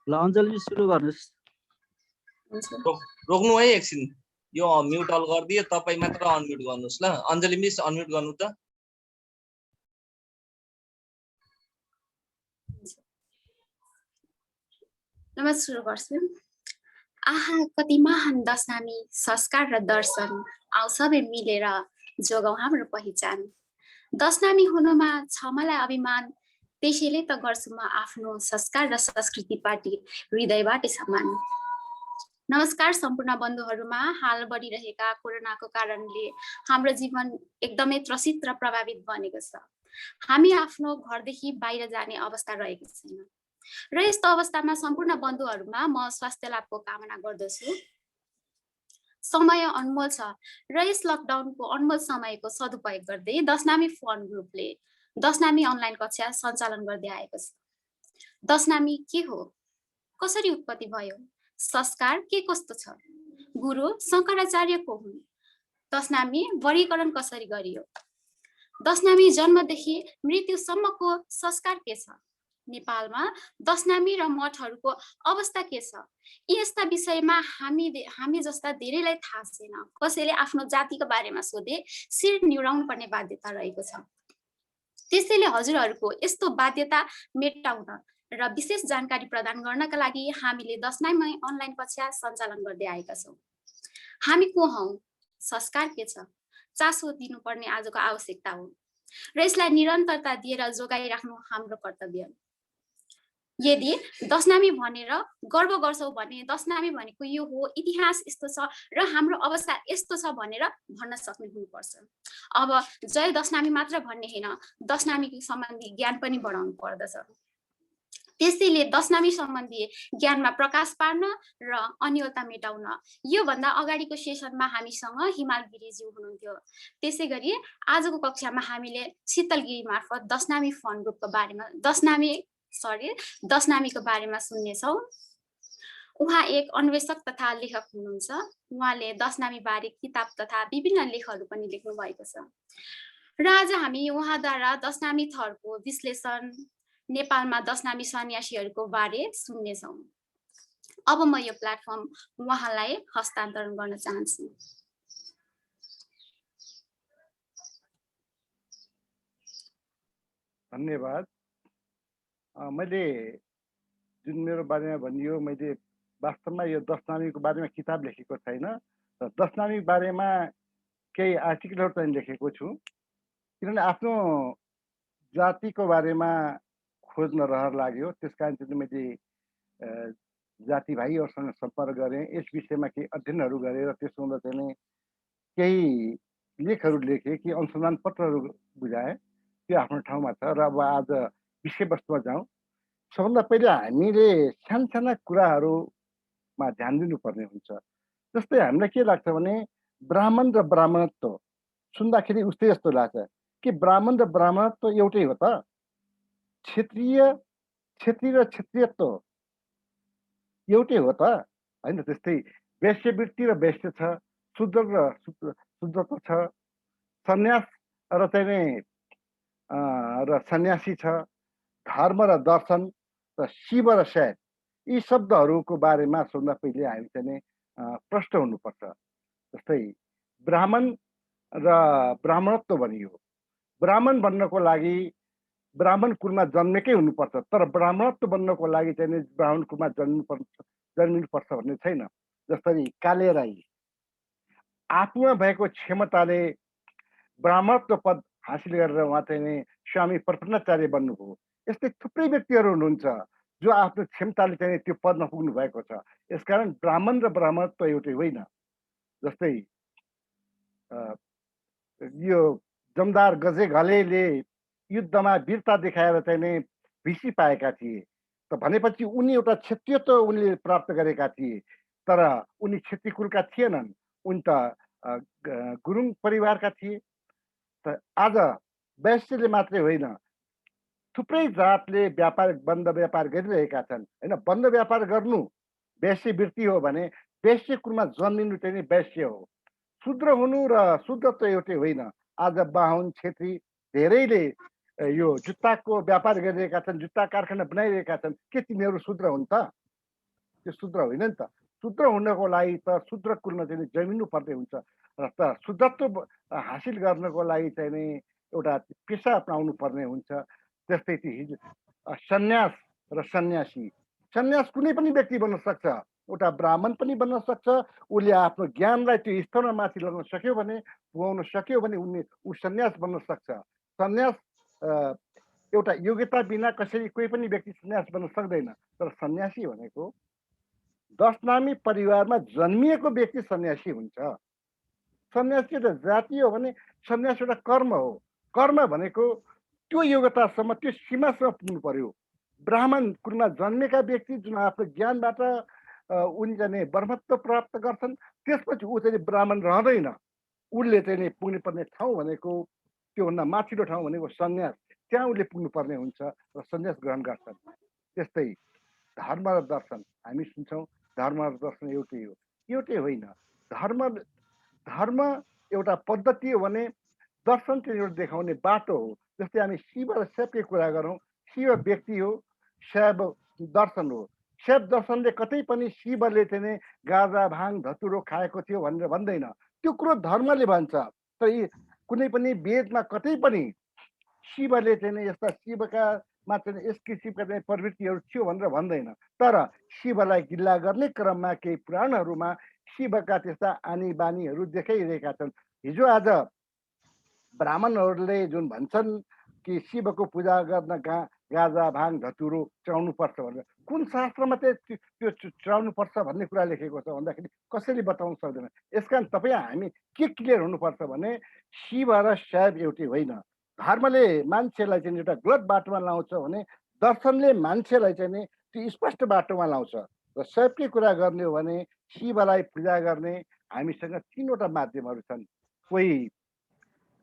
ल अञ्जली सुरु गर्नुस्। रोक्नु है एकछिन, यो म्युट अल गरिदिए, तपाईँ मात्र अनम्युट गर्नुस् ल। अञ्जली मिस अनम्युट गर्नु त। नमस्कार सुरु गर्छु। आहा कति महान दशनामी संस्कार र दर्शन आउ सबै मिलेर जोगाउँ हाम्रो पहिचान। दशनामी हुनुमा छ मलाई अभिमान, त्यसैले त गर्छु म आफ्नो संस्कार र संस्कृति पार्टी हृदयबाटै सम्मान। नमस्कार सम्पूर्ण बन्धुहरूमा। हाल बढिरहेका कोरोनाको कारणले हाम्रो जीवन एकदमै त्रसित र प्रभावित बनेको छ। हामी आफ्नो घरदेखि बाहिर जाने अवस्था रहेको छैन र यस्तो अवस्थामा सम्पूर्ण बन्धुहरूमा म स्वास्थ्य लाभको कामना गर्दछु। समय अनमोल छ र यस लकडाउनको अनमोल समयको सदुपयोग गर्दै दशनामी फन ग्रुपले दशनामी अनलाइन कक्षा सञ्चालन गर्दै आएको छ। दशनामी के हो, कसरी उत्पत्ति भयो, संस्कार के कस्तो छ, गुरु शङ्कराचार्य को हुन्, दशनामी वर्गीकरण कसरी गरियो, दशनामी जन्मदेखि मृत्युसम्मको संस्कार के छ, नेपालमा दशनामी र मठहरूको अवस्था के छ, यस्ता विषयमा हामी जस्ता धेरैलाई थाहा छैन। कसैले आफ्नो जातिको बारेमा सोधे शिर निहुराउनु पर्ने बाध्यता रहेको छ। त्यसैले हजुरहरूको यस्तो बाध्यता मेटाउन र विशेष जानकारी प्रदान गर्नका लागि हामीले दशनामी अनलाइन कक्षा सञ्चालन गर्दै आएका छौँ। हामी को हौं, संस्कार के छ, चासो दिनुपर्ने आजको आवश्यकता हो र यसलाई निरन्तरता दिएर जोगाइराख्नु हाम्रो कर्तव्य। यदि दशनामी भनेर गर्व गर्छौ भने दशनामी भनेको यो हो, इतिहास यस्तो छ र हाम्रो अवस्था यस्तो छ भनेर भन्न सक्ने हुनुपर्छ। अब जय दशनामी मात्र भन्ने हैन, दशनामी सम्बन्धी ज्ञान पनि बढाउनु पर्दछ। त्यसैले दशनामी सम्बन्धी ज्ञानमा प्रकाश पार्न र अन्योलता मेटाउन यो भन्दा अगाडिको सेसनमा हामीसँग हिमाल गिरिज्यू हुनुहुन्थ्यो। त्यसै गरी आजको कक्षामा हामीले शीतल गिरी मार्फत दशनामी फन ग्रुपको बारेमा दशनामीको बारेमा सुन्नेछौँ। उहाँ एक अन्वेषक तथा लेखक हुनुहुन्छ। उहाँले दशनामी बारे किताब तथा विभिन्न लेखहरू पनि लेख्नु भएको छ र आज हामी उहाँद्वारा दशनामी थरको विश्लेषण, नेपालमा दशनामी सन्यासीहरूको बारे सुन्नेछौँ। अब म यो प्लेटफर्म उहाँलाई हस्तान्तरण गर्न चाहन्छु। धन्यवाद। मैले जुन मेरो बारेमा भनियो, मैले वास्तवमा यो दशनामीको बारेमा किताब लेखेको छैन र दशनामी बारेमा केही आर्टिकलहरू चाहिँ लेखेको छु, किनभने आफ्नो जातिको बारेमा खोज्न रहर लाग्यो। त्यस कारण चाहिँ मैले जाति भाइहरूसँग सम्पर्क गरेँ, यस विषयमा केही अध्ययनहरू गरेर त्यसो हुँदा चाहिँ केही लेखहरू लेखेँ, केही अनुसन्धान पत्रहरू बुझाएँ। त्यो आफ्नो ठाउँमा छ र अब आज विषयवस्तुमा जाउँ। सबभन्दा पहिला हामीले सानसाना कुराहरूमा ध्यान दिनुपर्ने हुन्छ। जस्तै हामीलाई के लाग्छ भने ब्राह्मण र ब्राह्मणत्व सुन्दाखेरि उस्तै जस्तो लाग्छ कि ब्राह्मण र ब्राह्मणत्व एउटै हो त, क्षेत्री र क्षेत्रीयत्व एउटै हो त होइन। त्यस्तै वैश्यवृत्ति र वैश्य छ, शूद्र र शूद्रत्व छ, सन्यास र चाहिँ र सन्यासी छ, धर्म र दर्शन र शिव र शैव, यी शब्दहरूको बारेमा सोध्दा पहिले हामी चाहिँ प्रष्ट हुनुपर्छ। जस्तै ब्राह्मण र ब्राह्मणत्व भनियो, ब्राह्मण बन्नको लागि ब्राह्मण कुलमा जन्मेकै हुनुपर्छ, तर ब्राह्मणत्व बन्नको लागि चाहिँ ब्राह्मण कुलमा जन्मिनुपर्छ भन्ने छैन। जसरी काले राई आफूमा भएको क्षमताले ब्राह्मणत्व पद हासिल गरेर उहाँ चाहिँ स्वामी प्रपन्नाचार्य बन्नुभयो। यस्तै थुप्रै व्यक्तिहरू हुनुहुन्छ जो आफ्नो क्षमताले चाहिँ त्यो पदमा पुग्नु भएको छ। यसकारण ब्राह्मण र ब्राह्मणत्व एउटै होइन। जस्तै यो जमदार गजे घलेले युद्धमा वीरता देखाएर चाहिँ भिसी पाएका थिए, त भनेपछि उनी एउटा क्षेत्रीयत्व उनले प्राप्त गरेका थिए, तर उनी क्षेत्री कुलका थिएनन्, उनी त गुरुङ परिवारका थिए। त आज वैश्यले मात्रै होइन, थुप्रै जातले बन्द व्यापार गरिरहेका छन् होइन। बन्द व्यापार गर्नु वैश्यवृत्ति हो भने वैश्य कुलमा जन्मिनु चाहिँ वैश्य हो। शूद्र हुनु र शूद्रत्व एउटै होइन। आज बाहुन क्षेत्री धेरैले यो जुत्ताको व्यापार गरिरहेका छन्, जुत्ता कारखाना बनाइरहेका छन्, के तिनीहरू शूद्र हुन् त? त्यो शुद्र होइन नि त। शुद्र हुनको लागि त शुद्र कुलमा चाहिँ जन्मिनु पर्ने हुन्छ र त शुद्धत्व हासिल गर्नको लागि चाहिँ नि एउटा पेसा अपनाउनु पर्ने हुन्छ। जस्तै हिजो सन्यास र सन्यासी, सन्यास कुनै पनि व्यक्ति बन्न सक्छ, एउटा ब्राह्मण पनि बन्न सक्छ। उसले आफ्नो ज्ञानलाई त्यो स्तरमा माथि लगाउन सक्यो भने, पुगाउन सक्यो भने ऊ सन्यास बन्न सक्छ। सन्यास एउटा योग्यता बिना कसरी कोही पनि व्यक्ति सन्यास बन्न सक्दैन। तर सन्यासी भनेको 10 नामी परिवारमा जन्मिएको व्यक्ति सन्यासी हुन्छ। सन्यासी एउटा जाति हो भने सन्यास एउटा कर्म हो। कर्म भनेको त्यो योग्यतासम्म, त्यो सीमासम्म पुग्नु पर्यो। ब्राह्मण कुलमा जन्मेका व्यक्ति जुन आफ्नो ज्ञानबाट उनी चाहिँ ब्रह्मत्व प्राप्त गर्छन्, त्यसपछि ऊ चाहिँ ब्राह्मण रहँदैन। उसले चाहिँ पुग्नु पर्ने ठाउँ भनेको, त्योभन्दा माथिल्लो ठाउँ भनेको सन्यास। त्यहाँ उसले पुग्नु पर्ने हुन्छ र सन्यास ग्रहण गर्छन्। त्यस्तै धर्म र दर्शन, हामी सुन्छौँ धर्म र दर्शन एउटै हो, एउटै होइन। धर्म एउटा पद्धति हो भने दर्शन चाहिँ एउटा देखाउने बाटो हो। जस्तै हामी शिव र शैवकै कुरा गरौँ, शिव व्यक्ति हो, शैव दर्शन हो। शैव दर्शनले कतै पनि शिवले चाहिँ गाजा भाङ धतुरो खाएको थियो भनेर भन्दैन, त्यो कुरो धर्मले भन्छ। तर कुनै पनि वेदमा कतै पनि शिवले चाहिँ यस्ता शिवकामा चाहिँ यस किसिमका चाहिँ प्रवृत्तिहरू थियो भनेर भन्दैन। तर शिवलाई गिल्ला गर्ने क्रममा केही पुराणहरूमा शिवका त्यस्ता आनी बानीहरू देखाइरहेका छन्। हिजो आज ब्राह्मणहरूले जुन भन्छन् कि शिवको पूजा गर्न गाजा भाङ धतुरो चढाउनु पर्छ भनेर, कुन शास्त्रमा चाहिँ त्यो चढाउनु पर्छ भन्ने कुरा लेखेको छ भन्दाखेरि कसैले बताउन सक्दैन। यसकारण तपाईँ हामी के क्लियर हुनुपर्छ भने शिव र शैव एउटै होइन। धर्मले मान्छेलाई चाहिँ एउटा गलत बाटोमा लाउँछ भने दर्शनले मान्छेलाई चाहिँ त्यो स्पष्ट बाटोमा लाउँछ। र शैवकै कुरा गर्ने हो भने शिवलाई पूजा गर्ने हामीसँग 3वटा माध्यमहरू छन्। कोही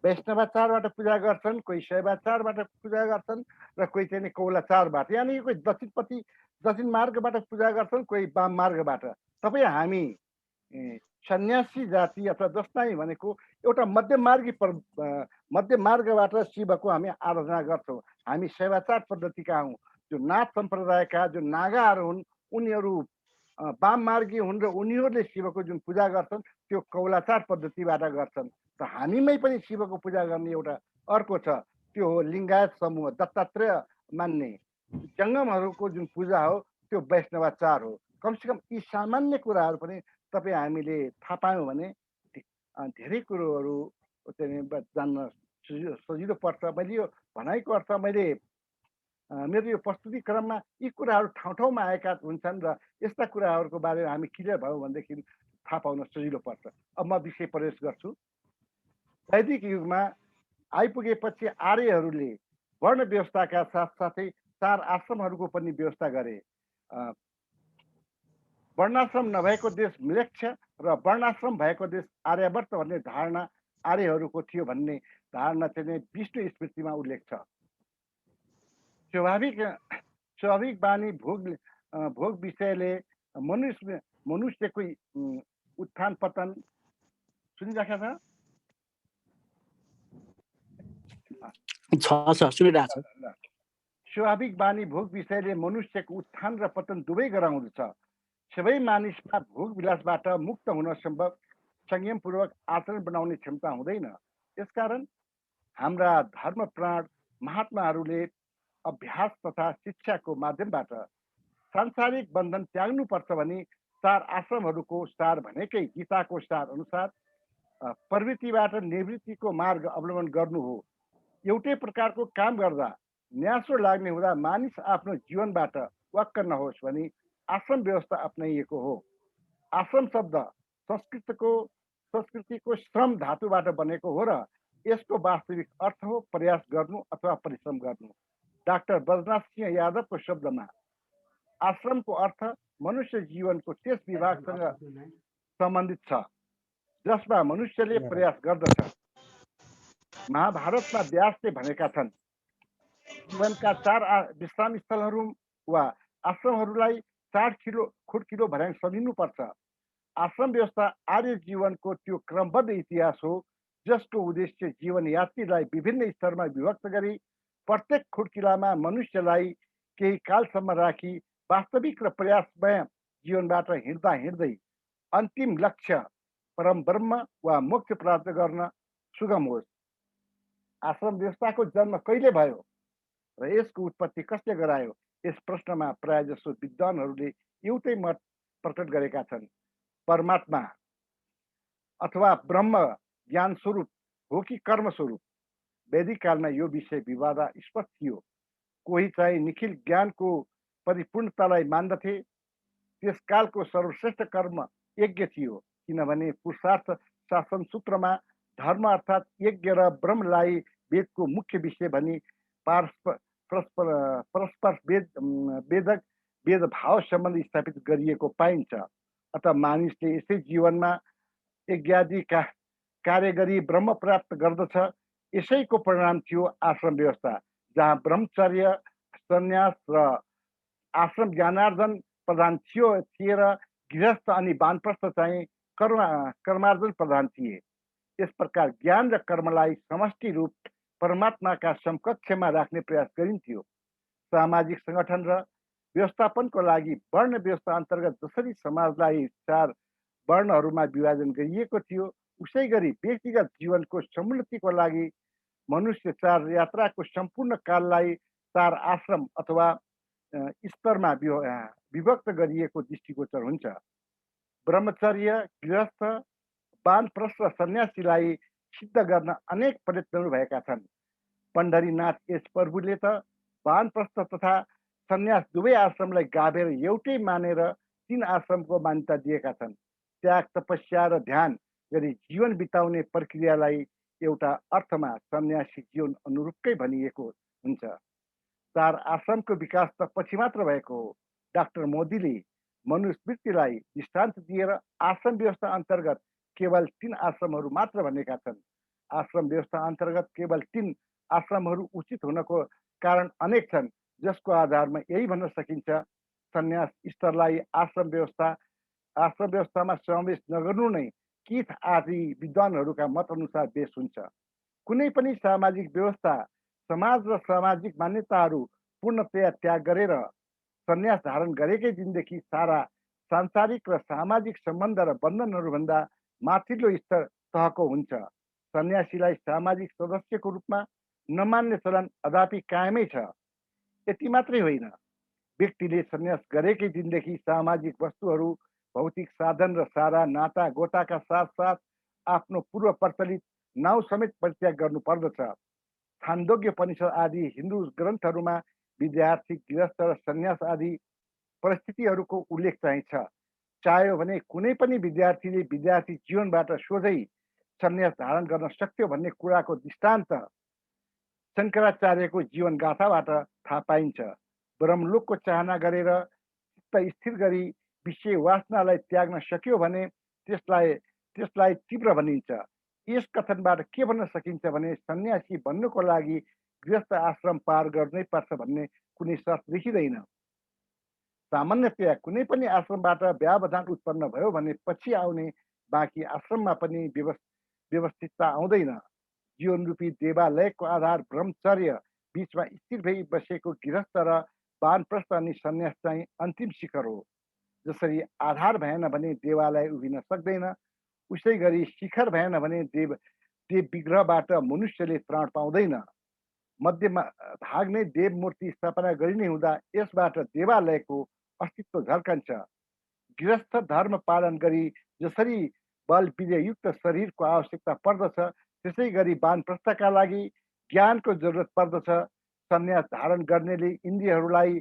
वैष्णवाचारबाट पूजा गर्छन्, कोही शैवाचारबाट पूजा गर्छन् र कोही चाहिँ कौलाचारबाट, यानि कोही दक्षिण मार्गबाट पूजा गर्छन्, कोही वाम मार्गबाट। तपाईँ हामी सन्यासी जाति अथवा दशनामी भनेको एउटा मध्य मार्गबाट शिवको हामी आराधना गर्छौँ। हामी शैवाचार पद्धतिका हौँ। जो नाथ सम्प्रदायका जो नागाहरू हुन् उनीहरू वाम मार्गी हुन् र उनीहरूले शिवको जुन पूजा गर्छन् त्यो कौलाचार पद्धतिबाट गर्छन्। र हामीमै पनि शिवको पूजा गर्ने एउटा अर्को छ, त्यो हो लिङ्गायत समूह, दत्तात्रेय मान्ने जङ्गमहरूको जुन पूजा हो त्यो वैष्णवाचार हो। कमसेकम यी सामान्य कुराहरू पनि तपाईँ हामीले थाहा पायौँ भने धेरै कुरोहरू चाहिँ जान्न सजिलो पर्छ। मैले यो भनाइको अर्थ मैले मेरो यो प्रस्तुति क्रममा यी कुराहरू ठाउँ ठाउँमा आएका हुन्छन् र यस्ता कुराहरूको बारेमा हामी क्लियर भयौँ भनेदेखि थाहा पाउन सजिलो पर्छ। अब म विषय प्रवेश गर्छु। वैदिक युगमा आइपुगेपछि आर्यहरूले वर्ण व्यवस्थाका साथसाथै 4 आश्रमहरूको पनि व्यवस्था गरे। वर्णाश्रम नभएको देश म्लेच्छ र वर्णाश्रम भएको देश आर्यावर्त भन्ने धारणा आर्यहरूको थियो भन्ने धारणा चाहिँ विष्णु स्मृतिमा उल्लेख छ। स्वाभाविक बानी भोग विषयले मनुष्यको उत्थान पतन सुनिराखेको छ सुनिरहेको छ। स्वाभाविक बानी भोग विषयले मनुष्यको उत्थान र पतन दुवै गराउँदछ। सबै मानिसमा भोग विलासबाट मुक्त हुन सम्भव संयमपूर्वक आचरण बनाउने क्षमता हुँदैन। यसकारण हाम्रा धर्मप्राण महात्माहरूले अभ्यास तथा शिक्षाको माध्यमबाट सांसारिक बन्धन त्याग्नुपर्छ भनी 4 आश्रमहरूको सार भनेकै गीताको सार अनुसार प्रवृत्तिबाट निवृत्तिको मार्ग अवलम्बन गर्नु हो। एउटै प्रकारको काम गर्दा न्यासो लाग्ने हुँदा मानिस आफ्नो जीवनबाट वाक्क नहोस् भनी आश्रम व्यवस्था अपनाइएको हो। आश्रम शब्द संस्कृतिको श्रम धातुबाट बनेको हो र यसको वास्तविक अर्थ हो प्रयास गर्नु अथवा परिश्रम गर्नु। डाक्टर बजनाथ सिंह यादवको शब्दमा आश्रमको अर्थ मनुष्य जीवनको त्यस विभागसँग सम्बन्धित छ जसमा मनुष्यले प्रयास गर्दछ। महाभारतमा व्यासले भनेका छन्, जीवनका 4 विश्राम स्थलहरू वा आश्रमहरूलाई 4 खुड्किलो भर्याङ सजिनुपर्छ। आश्रम व्यवस्था आर्य जीवनको त्यो क्रमबद्ध इतिहास हो जसको उद्देश्य जीवन यात्रीलाई विभिन्न स्तरमा विभक्त गरी प्रत्येक खुड्किलामा मनुष्यलाई केही कालसम्म राखी वास्तविक र प्रयासमय जीवनबाट हिँड्दा हिँड्दै अन्तिम लक्ष्य परम ब्रह्म वा मोक्ष प्राप्त गर्न सुगम होस्। आश्रम व्यवस्थाको जन्म कहिले भयो र यसको उत्पत्ति कसले गरायो? यस प्रश्नमा प्रायजसो विद्वानहरूले एउटै मत प्रकट गरेका छन्। परमात्मा अथवा ब्रह्म ज्ञान स्वरूप हो कि कर्म स्वरूप? वैदिक कालमा यो विषय विवादास्पद थियो। कोही चाहिँ निखिल ज्ञानको परिपूर्णतालाई मान्दथे। त्यस कालको सर्वश्रेष्ठ कर्म यज्ञ थियो, किनभने पुरुषार्थ शासन सूत्रमा धर्म अर्थात् यज्ञ र ब्रह्मलाई वेदको मुख्य विषय भनी परस्पर वेदक भेदभाव सम्बन्ध स्थापित गरिएको पाइन्छ। अत मानिसले यसै जीवनमा यज्ञादि कार्य गरी ब्रह्म प्राप्त गर्दछ। यसैको परिणाम थियो आश्रम व्यवस्था, जहाँ ब्रह्मचर्य, सन्यास र आश्रम ज्ञानार्जन प्रधान थिए र गृहस्थ अनि वानप्रस्थ चाहिँ कर्मार्जन प्रधान थिए। यस प्रकार ज्ञान र कर्मलाई समष्टि रूप परमात्माका समकक्षमा राख्ने प्रयास गरिन्थ्यो। सामाजिक सङ्गठन र व्यवस्थापनको लागि वर्ण व्यवस्था अन्तर्गत जसरी समाजलाई 4 वर्णहरूमा विभाजन गरिएको थियो, उसै गरी व्यक्तिगत जीवनको समुन्नतिको लागि मनुष्य 4 यात्राको सम्पूर्ण काललाई 4 आश्रम अथवा स्तरमा विभक्त गरिएको दृष्टिगोचर हुन्छ। ब्रह्मचर्य, गृहस्थ, वानप्रस्थ र सन्यासीलाई सिद्ध गर्न अनेक प्रयत्नहरू भएका छन्। पण्ढरीनाथ एस प्रभुले त वानप्रस्थ तथा सन्यास दुवै आश्रमलाई गाभेर एउटै मानेर 3 आश्रमको मान्यता दिएका छन्। त्याग, तपस्या र ध्यान गरी जीवन बिताउने प्रक्रियालाई एउटा अर्थमा सन्यासी जीवन अनुरूपकै भनिएको हुन्छ। 4 आश्रमको विकास त पछि मात्र भएको हो। डाक्टर मोदीले मनुस्मृतिलाई दृष्टान्त दिएर आश्रम व्यवस्था अन्तर्गत केवल 3 आश्रमहरू मात्र भनेका छन्। आश्रम व्यवस्था अन्तर्गत केवल 3 आश्रमहरू उचित हुनको कारण अनेक छन्, जसको आधारमा यही भन्न सकिन्छ, सन्यास स्तरलाई आश्रम व्यवस्थामा समावेश नगर्नु नै किथ आदि विद्वानहरूका मत अनुसार बेस हुन्छ। कुनै पनि सामाजिक व्यवस्था समाज र सामाजिक मान्यताहरू पूर्णतया त्याग गरेर सन्यास धारण गरेकै दिनदेखि सारा सांसारिक र सामाजिक सम्बन्ध र बन्धनहरूभन्दा माथिल्लो स्तर तहको हुन्छ। सन्यासीलाई सामाजिक सदस्यको रूपमा नमान्ने चलन अदापि कायमै छ। यति मात्रै होइन, व्यक्तिले सन्यास गरेकै दिनदेखि सामाजिक वस्तुहरू, भौतिक साधन र सारा नाता गोताका साथसाथ आफ्नो पूर्व प्रचलित नाउँ समेत परित्याग गर्नु पर्दछ। छान्दोग्य उपनिषद आदि हिन्दू ग्रन्थहरूमा विद्यार्थी, गृहस्थ र सन्यास आदि परिस्थितिहरूको उल्लेख चाहिँ छ। चाह्यो भने कुनै पनि विद्यार्थीले विद्यार्थी जीवनबाट सोझै सन्यास धारण गर्न सक्थ्यो भन्ने कुराको दृष्टान्त शङ्कराचार्यको जीवन गाथाबाट थाहा पाइन्छ। ब्रह्मलोकको चाहना गरेर चित्त स्थिर गरी विषय वासनालाई त्याग्न सक्यो भने त्यसलाई तीव्र भनिन्छ। यस कथनबाट के भन्न सकिन्छ भने सन्यासी बन्नुको लागि गृहस्थ आश्रम पार गर्नै पर्छ भन्ने कुनै शर्त देखिँदैन। सामान्यतया कुनै पनि आश्रमबाट व्यवधान उत्पन्न भयो भने पछि आउने बाँकी आश्रममा पनि व्यवस्थितता आउँदैन। जीवनरूपी देवालयको आधार ब्रह्मचर्य, बीचमा स्थिर भई बसेको गृहस्थ र वानप्रस्थ अनि सन्यास चाहिँ अन्तिम शिखर हो। जसरी आधार भएन भने देवालय उभिन सक्दैन, उसै गरी शिखर भएन भने देव विग्रहबाट मनुष्यले त्राण पाउँदैन। मध्य भाग नै देव मूर्ति स्थापना गरिने हुँदा यसबाट देवालयको अस्तित्व झल्कन्छ। गृहस्थ धर्म पालन गरी जसरी बल विजययुक्त शरीरको आवश्यकता पर्दछ, त्यसै गरी वानप्रस्थका लागि ज्ञानको जरुरत पर्दछ। सन्यास धारण गर्नेले इन्द्रियहरूलाई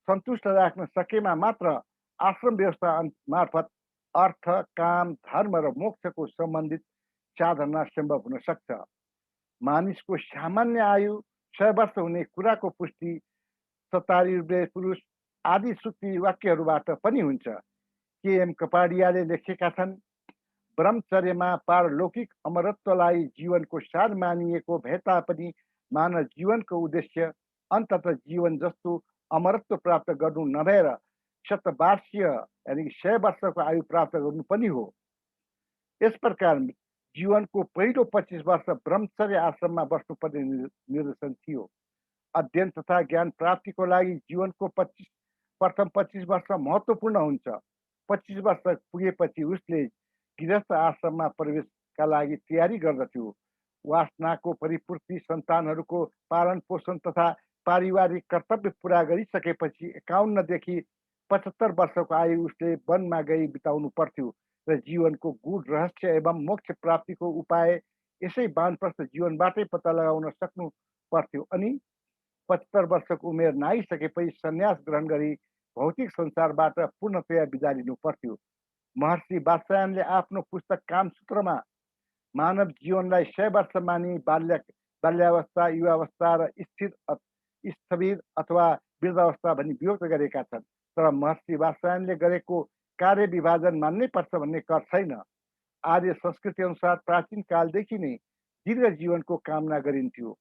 सन्तुष्ट राख्न सकेमा मात्र आश्रम व्यवस्था मार्फत अर्थ, काम, धर्म र मोक्षको सम्बन्धित साधना सम्भव हुन सक्छ। मानिसको सामान्य आयु 100 वर्ष हुने कुराको पुष्टि सतारी पुरुष आदि सूक्ति वाक्यहरूबाट पनि हुन्छ। के.एम. कपाडियाले लेखेका छन्, ब्रह्मचर्यमा पारलौकिक अमरत्वलाई जीवनको सार मानिएको भए तापनि मानव जीवनको उद्देश्य अन्ततः जीवन जस्तो अमरत्व प्राप्त गर्नु नभएर शतवार्षीय यानि 100 वर्षको आयु प्राप्त गर्नु पनि हो। यस प्रकार जीवनको पहिलो 25 वर्ष ब्रह्मचर्य आश्रममा बस्नुपर्ने निर्देशन थियो। अध्ययन तथा ज्ञान प्राप्तिको लागि जीवनको प्रथम 25 वर्ष महत्त्वपूर्ण हुन्छ। 25 वर्ष पुगेपछि उसले गृहस्थ आश्रममा प्रवेशका लागि तयारी गर्दथ्यो। वासनाको परिपूर्ति, सन्तानहरूको पालन पोषण तथा पारिवारिक कर्तव्य पुरा गरिसकेपछि 51 देखि 75 वर्षको आयु उसले वनमा गई बिताउनु पर्थ्यो र जीवनको गूढ रहस्य एवं मोक्ष प्राप्तिको उपाय यसै वानप्रस्थ जीवनबाटै पत्ता लगाउन सक्नु पर्थ्यो। अनि 75 वर्षको उमेर नागिसकेपछि सन्यास ग्रहण गरी भौतिक संसारबाट पूर्णतया बिदा लिनु पर्थ्यो। महर्षि वात्स्यायनले आफ्नो पुस्तक कामसूत्रमा मानव जीवनलाई 100 वर्ष मानि बाल्यावस्था, युवावस्था र स्थविर अथवा वृद्धावस्था भनी विभक्त गरेका छन्। तर महर्षि वात्स्यायनले गरेको कार्य विभाजन मान्नै पर्छ भन्ने कर छैन। आर्य संस्कृति अनुसार प्राचीन कालदेखि नै दीर्घ जीवनको कामना गरिन्थ्यो।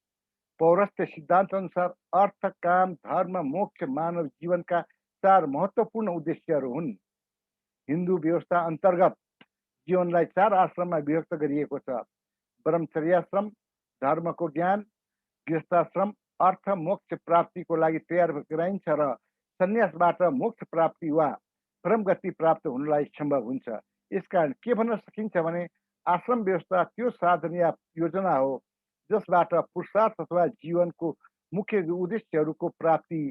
पौरस्त्य सिद्धान्त अनुसार अर्थ, काम, धर्म, मोक्ष मानव जीवनका 4 महत्त्वपूर्ण उद्देश्यहरू हुन्। हिन्दू व्यवस्था अन्तर्गत जीवनलाई 4 आश्रममा विभक्त गरिएको छ। ब्रह्मचर्याश्रम धर्मको ज्ञान, गृहस्थाश्रम अर्थ मोक्ष प्राप्तिको लागि तयार गराइन्छ र सन्यासबाट मोक्ष प्राप्ति वा परमगति प्राप्त हुनलाई सम्भव हुन्छ। यसकारण के भन्न सकिन्छ भने आश्रम व्यवस्था त्यो साधन या योजना हो जसबाट पुरुषार्थ अथवा जीवनको मुख्य उद्देश्यहरूको प्राप्ति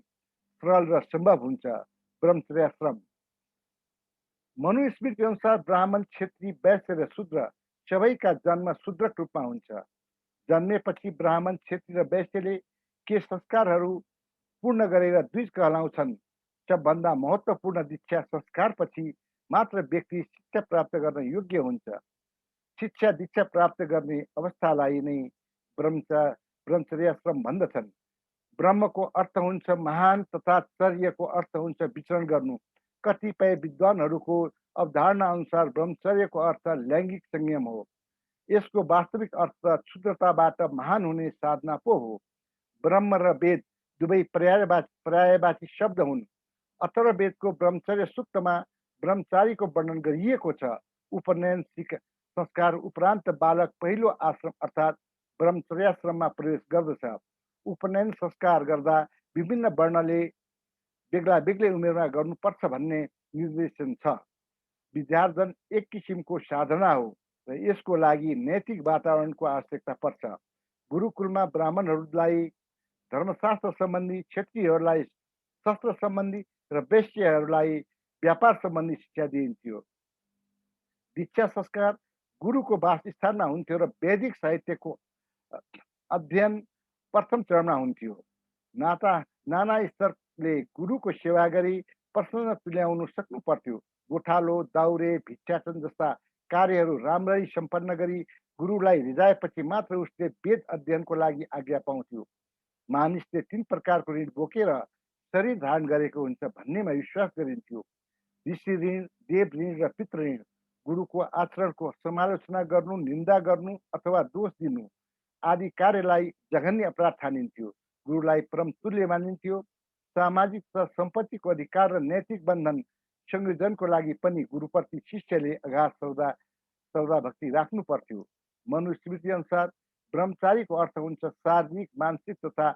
सरल र सम्भव हुन्छ। ब्रह्मचर्याश्रम मनुस्मृति अनुसार ब्राह्मण, क्षेत्री, वैश्य र शूद्र सबैका जन्म शूद्रक रूपमा हुन्छ। जन्मेपछि ब्राह्मण, क्षेत्री र वैश्यले के संस्कारहरू पूर्ण गरेर द्विज कहलाउँछन्। सबभन्दा महत्त्वपूर्ण दीक्षा संस्कारपछि मात्र व्यक्ति शिक्षा प्राप्त गर्न योग्य हुन्छ। शिक्षा दीक्षा प्राप्त गर्ने अवस्थालाई नै ब्रह्मचर्याश्रम भन्दछन्। ब्रह्मको अर्थ हुन्छ महान तथा चर्यको अर्थ हुन्छ विचरण गर्नु। कतिपय विद्वानहरूको अवधारणा अनुसार ब्रह्मचर्यको अर्थ लैङ्गिक संयम हो। यसको वास्तविक अर्थ क्षुद्रताबाट महान हुने साधना पो हो। ब्रह्म र वेद दुवै पर्यायवाची शब्द हुन्। अथर्ववेदको ब्रह्मचर्य सूक्तमा ब्रह्मचारीको वर्णन गरिएको छ। उपनयन संस्कार उपरान्त बालक पहिलो आश्रम अर्थात् ब्रह्मचर्याश्रममा प्रवेश गर्दछ। उपनयन संस्कार गर्दा विभिन्न वर्णले बेग्ला बेग्लै उमेरमा गर्नुपर्छ भन्ने निर्देशन छ। विद्यार्जन एक किसिमको साधना हो र यसको लागि नैतिक वातावरणको आवश्यकता पर्छ। गुरुकुलमा ब्राह्मणहरूलाई धर्मशास्त्र सम्बन्धी, क्षेत्रीहरूलाई शस्त्र सम्बन्धी र वैश्यहरूलाई व्यापार सम्बन्धी शिक्षा दिइन्थ्यो। दीक्षा संस्कार गुरुको वासस्थानमा हुन्थ्यो र वैदिक साहित्यको अध्ययन प्रथम चरणमा हुन्थ्यो। नाना स्तरले गुरुको सेवा गरी प्रसन्न तुल्याउनु सक्नु पर्थ्यो। गोठालो, दाउरे, भिक्षाटन जस्ता कार्यहरू राम्ररी सम्पन्न गरी गुरुलाई रिझाएपछि मात्र उसले वेद अध्ययनको लागि आज्ञा पाउँथ्यो। मानिसले 3 प्रकारको ऋण बोकेर शरीर धारण गरेको हुन्छ भन्नेमा विश्वास गरिन्थ्यो। ऋषि ऋण, देव ऋण र पितृ ऋण। गुरुको आचरणको समालोचना गर्नु, निन्दा गर्नु अथवा दोष दिनु आदि कार्यलाई जघन्य अपराध ठानिन्थ्यो। गुरुलाई परम तुल्य मानिन्थ्यो। सामाजिक तथा सम्पत्तिको अधिकार र नैतिक बन्धन संयोजनको लागि पनि गुरुप्रति शिष्यले अगाध श्रद्धा भक्ति राख्नु पर्थ्यो। मनुस्मृति अनुसार ब्रह्मचारीको अर्थ हुन्छ शारीरिक, मानसिक तथा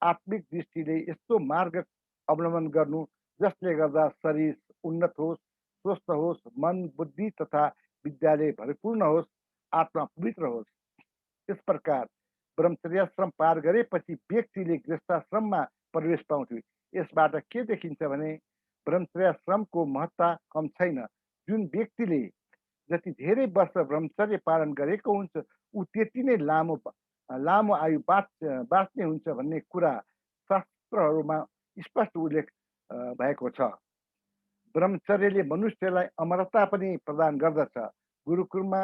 आत्मिक दृष्टिले यस्तो मार्ग अवलम्बन गर्नु जसले गर्दा शरीर उन्नत होस्, स्वस्थ होस्, मन, बुद्धि तथा विद्याले भरिपूर्ण होस्, आत्मा पवित्र होस्। इस प्रकार ब्रह्मचर्याश्रम पार गरेपछि व्यक्तिले गृहस्थाश्रममा प्रवेश पाउँथ्यो। यसबाट के देखिन्छ भने ब्रह्मचर्याश्रमको महत्ता कम छैन। जुन व्यक्तिले जति धेरै वर्ष ब्रह्मचर्य पालन गरेको हुन्छ ऊ त्यति नै लामो आयु बाँच्ने हुन्छ भन्ने कुरा शास्त्रहरूमा स्पष्ट उल्लेख भएको छ। ब्रह्मचर्यले मनुष्यलाई अमरता पनि प्रदान गर्दछ। गुरुकुलमा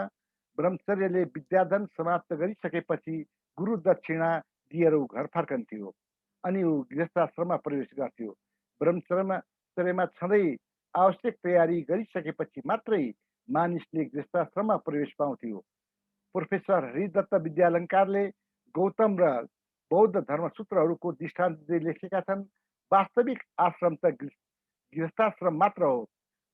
ब्रह्मचर्यले विद्याधन समाप्त गरिसकेपछि गुरु दक्षिणा दिएर ऊ घर फर्कन्थ्यो अनि ऊ गृहस्थाश्रममा प्रवेश गर्थ्यो। ब्रह्मचर्यमा छँदै आवश्यक तयारी गरिसकेपछि मात्रै मानिसले गृहस्थाश्रममा प्रवेश पाउँथ्यो। प्रोफेसर हरिदत्त विद्यालङ्कारले गौतम र बौद्ध धर्मसूत्रहरूको दृष्टान्त दिँदै लेखेका छन्, वास्तविक आश्रम त गृहस्थाश्रम मात्र हो।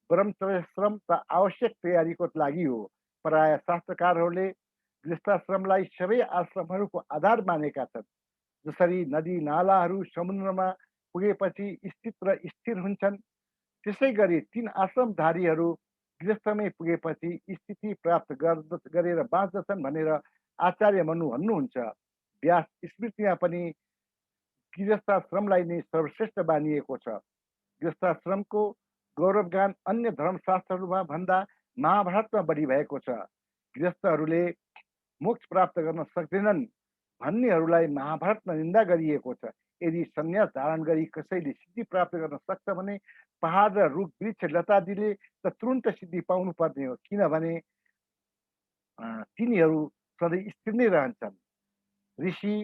ब्रह्मचर्याश्रम त आवश्यक तयारीको लागि हो। प्राय शास्त्रकारहरूले गृहस्थाश्रमलाई सबै आश्रमहरूको आधार मानेका छन्। जसरी नदी नालाहरू समुद्रमा पुगेपछि स्थित र स्थिर हुन्छन् त्यसै गरी 3 आश्रमधारीहरू गृहस्थमै पुगेपछि स्थिति प्राप्त गरेर बाँच्दछन् भनेर आचार्य मनु भन्नुहुन्छ। व्यास स्मृतिमा पनि गृहस्थाश्रमलाई नै सर्वश्रेष्ठ मानिएको छ। गृहस्थाश्रमको गौरवगान अन्य धर्मशास्त्रहरूमा भन्दा महाभारतमा बढी भएको छ। गृहस्थहरूले मोक्ष प्राप्त गर्न सक्दैनन् भन्नेहरूलाई महाभारतमा निन्दा गरिएको छ। यदि सन्यास धारण गरी कसैले सिद्धि प्राप्त गर्न सक्छ भने पहाड र रुख वृक्ष लतादिले त तुरुन्त सिद्धि पाउनु पर्ने हो, किनभने तिनीहरू सधैँ स्थिर नै रहन्छन्। ऋषि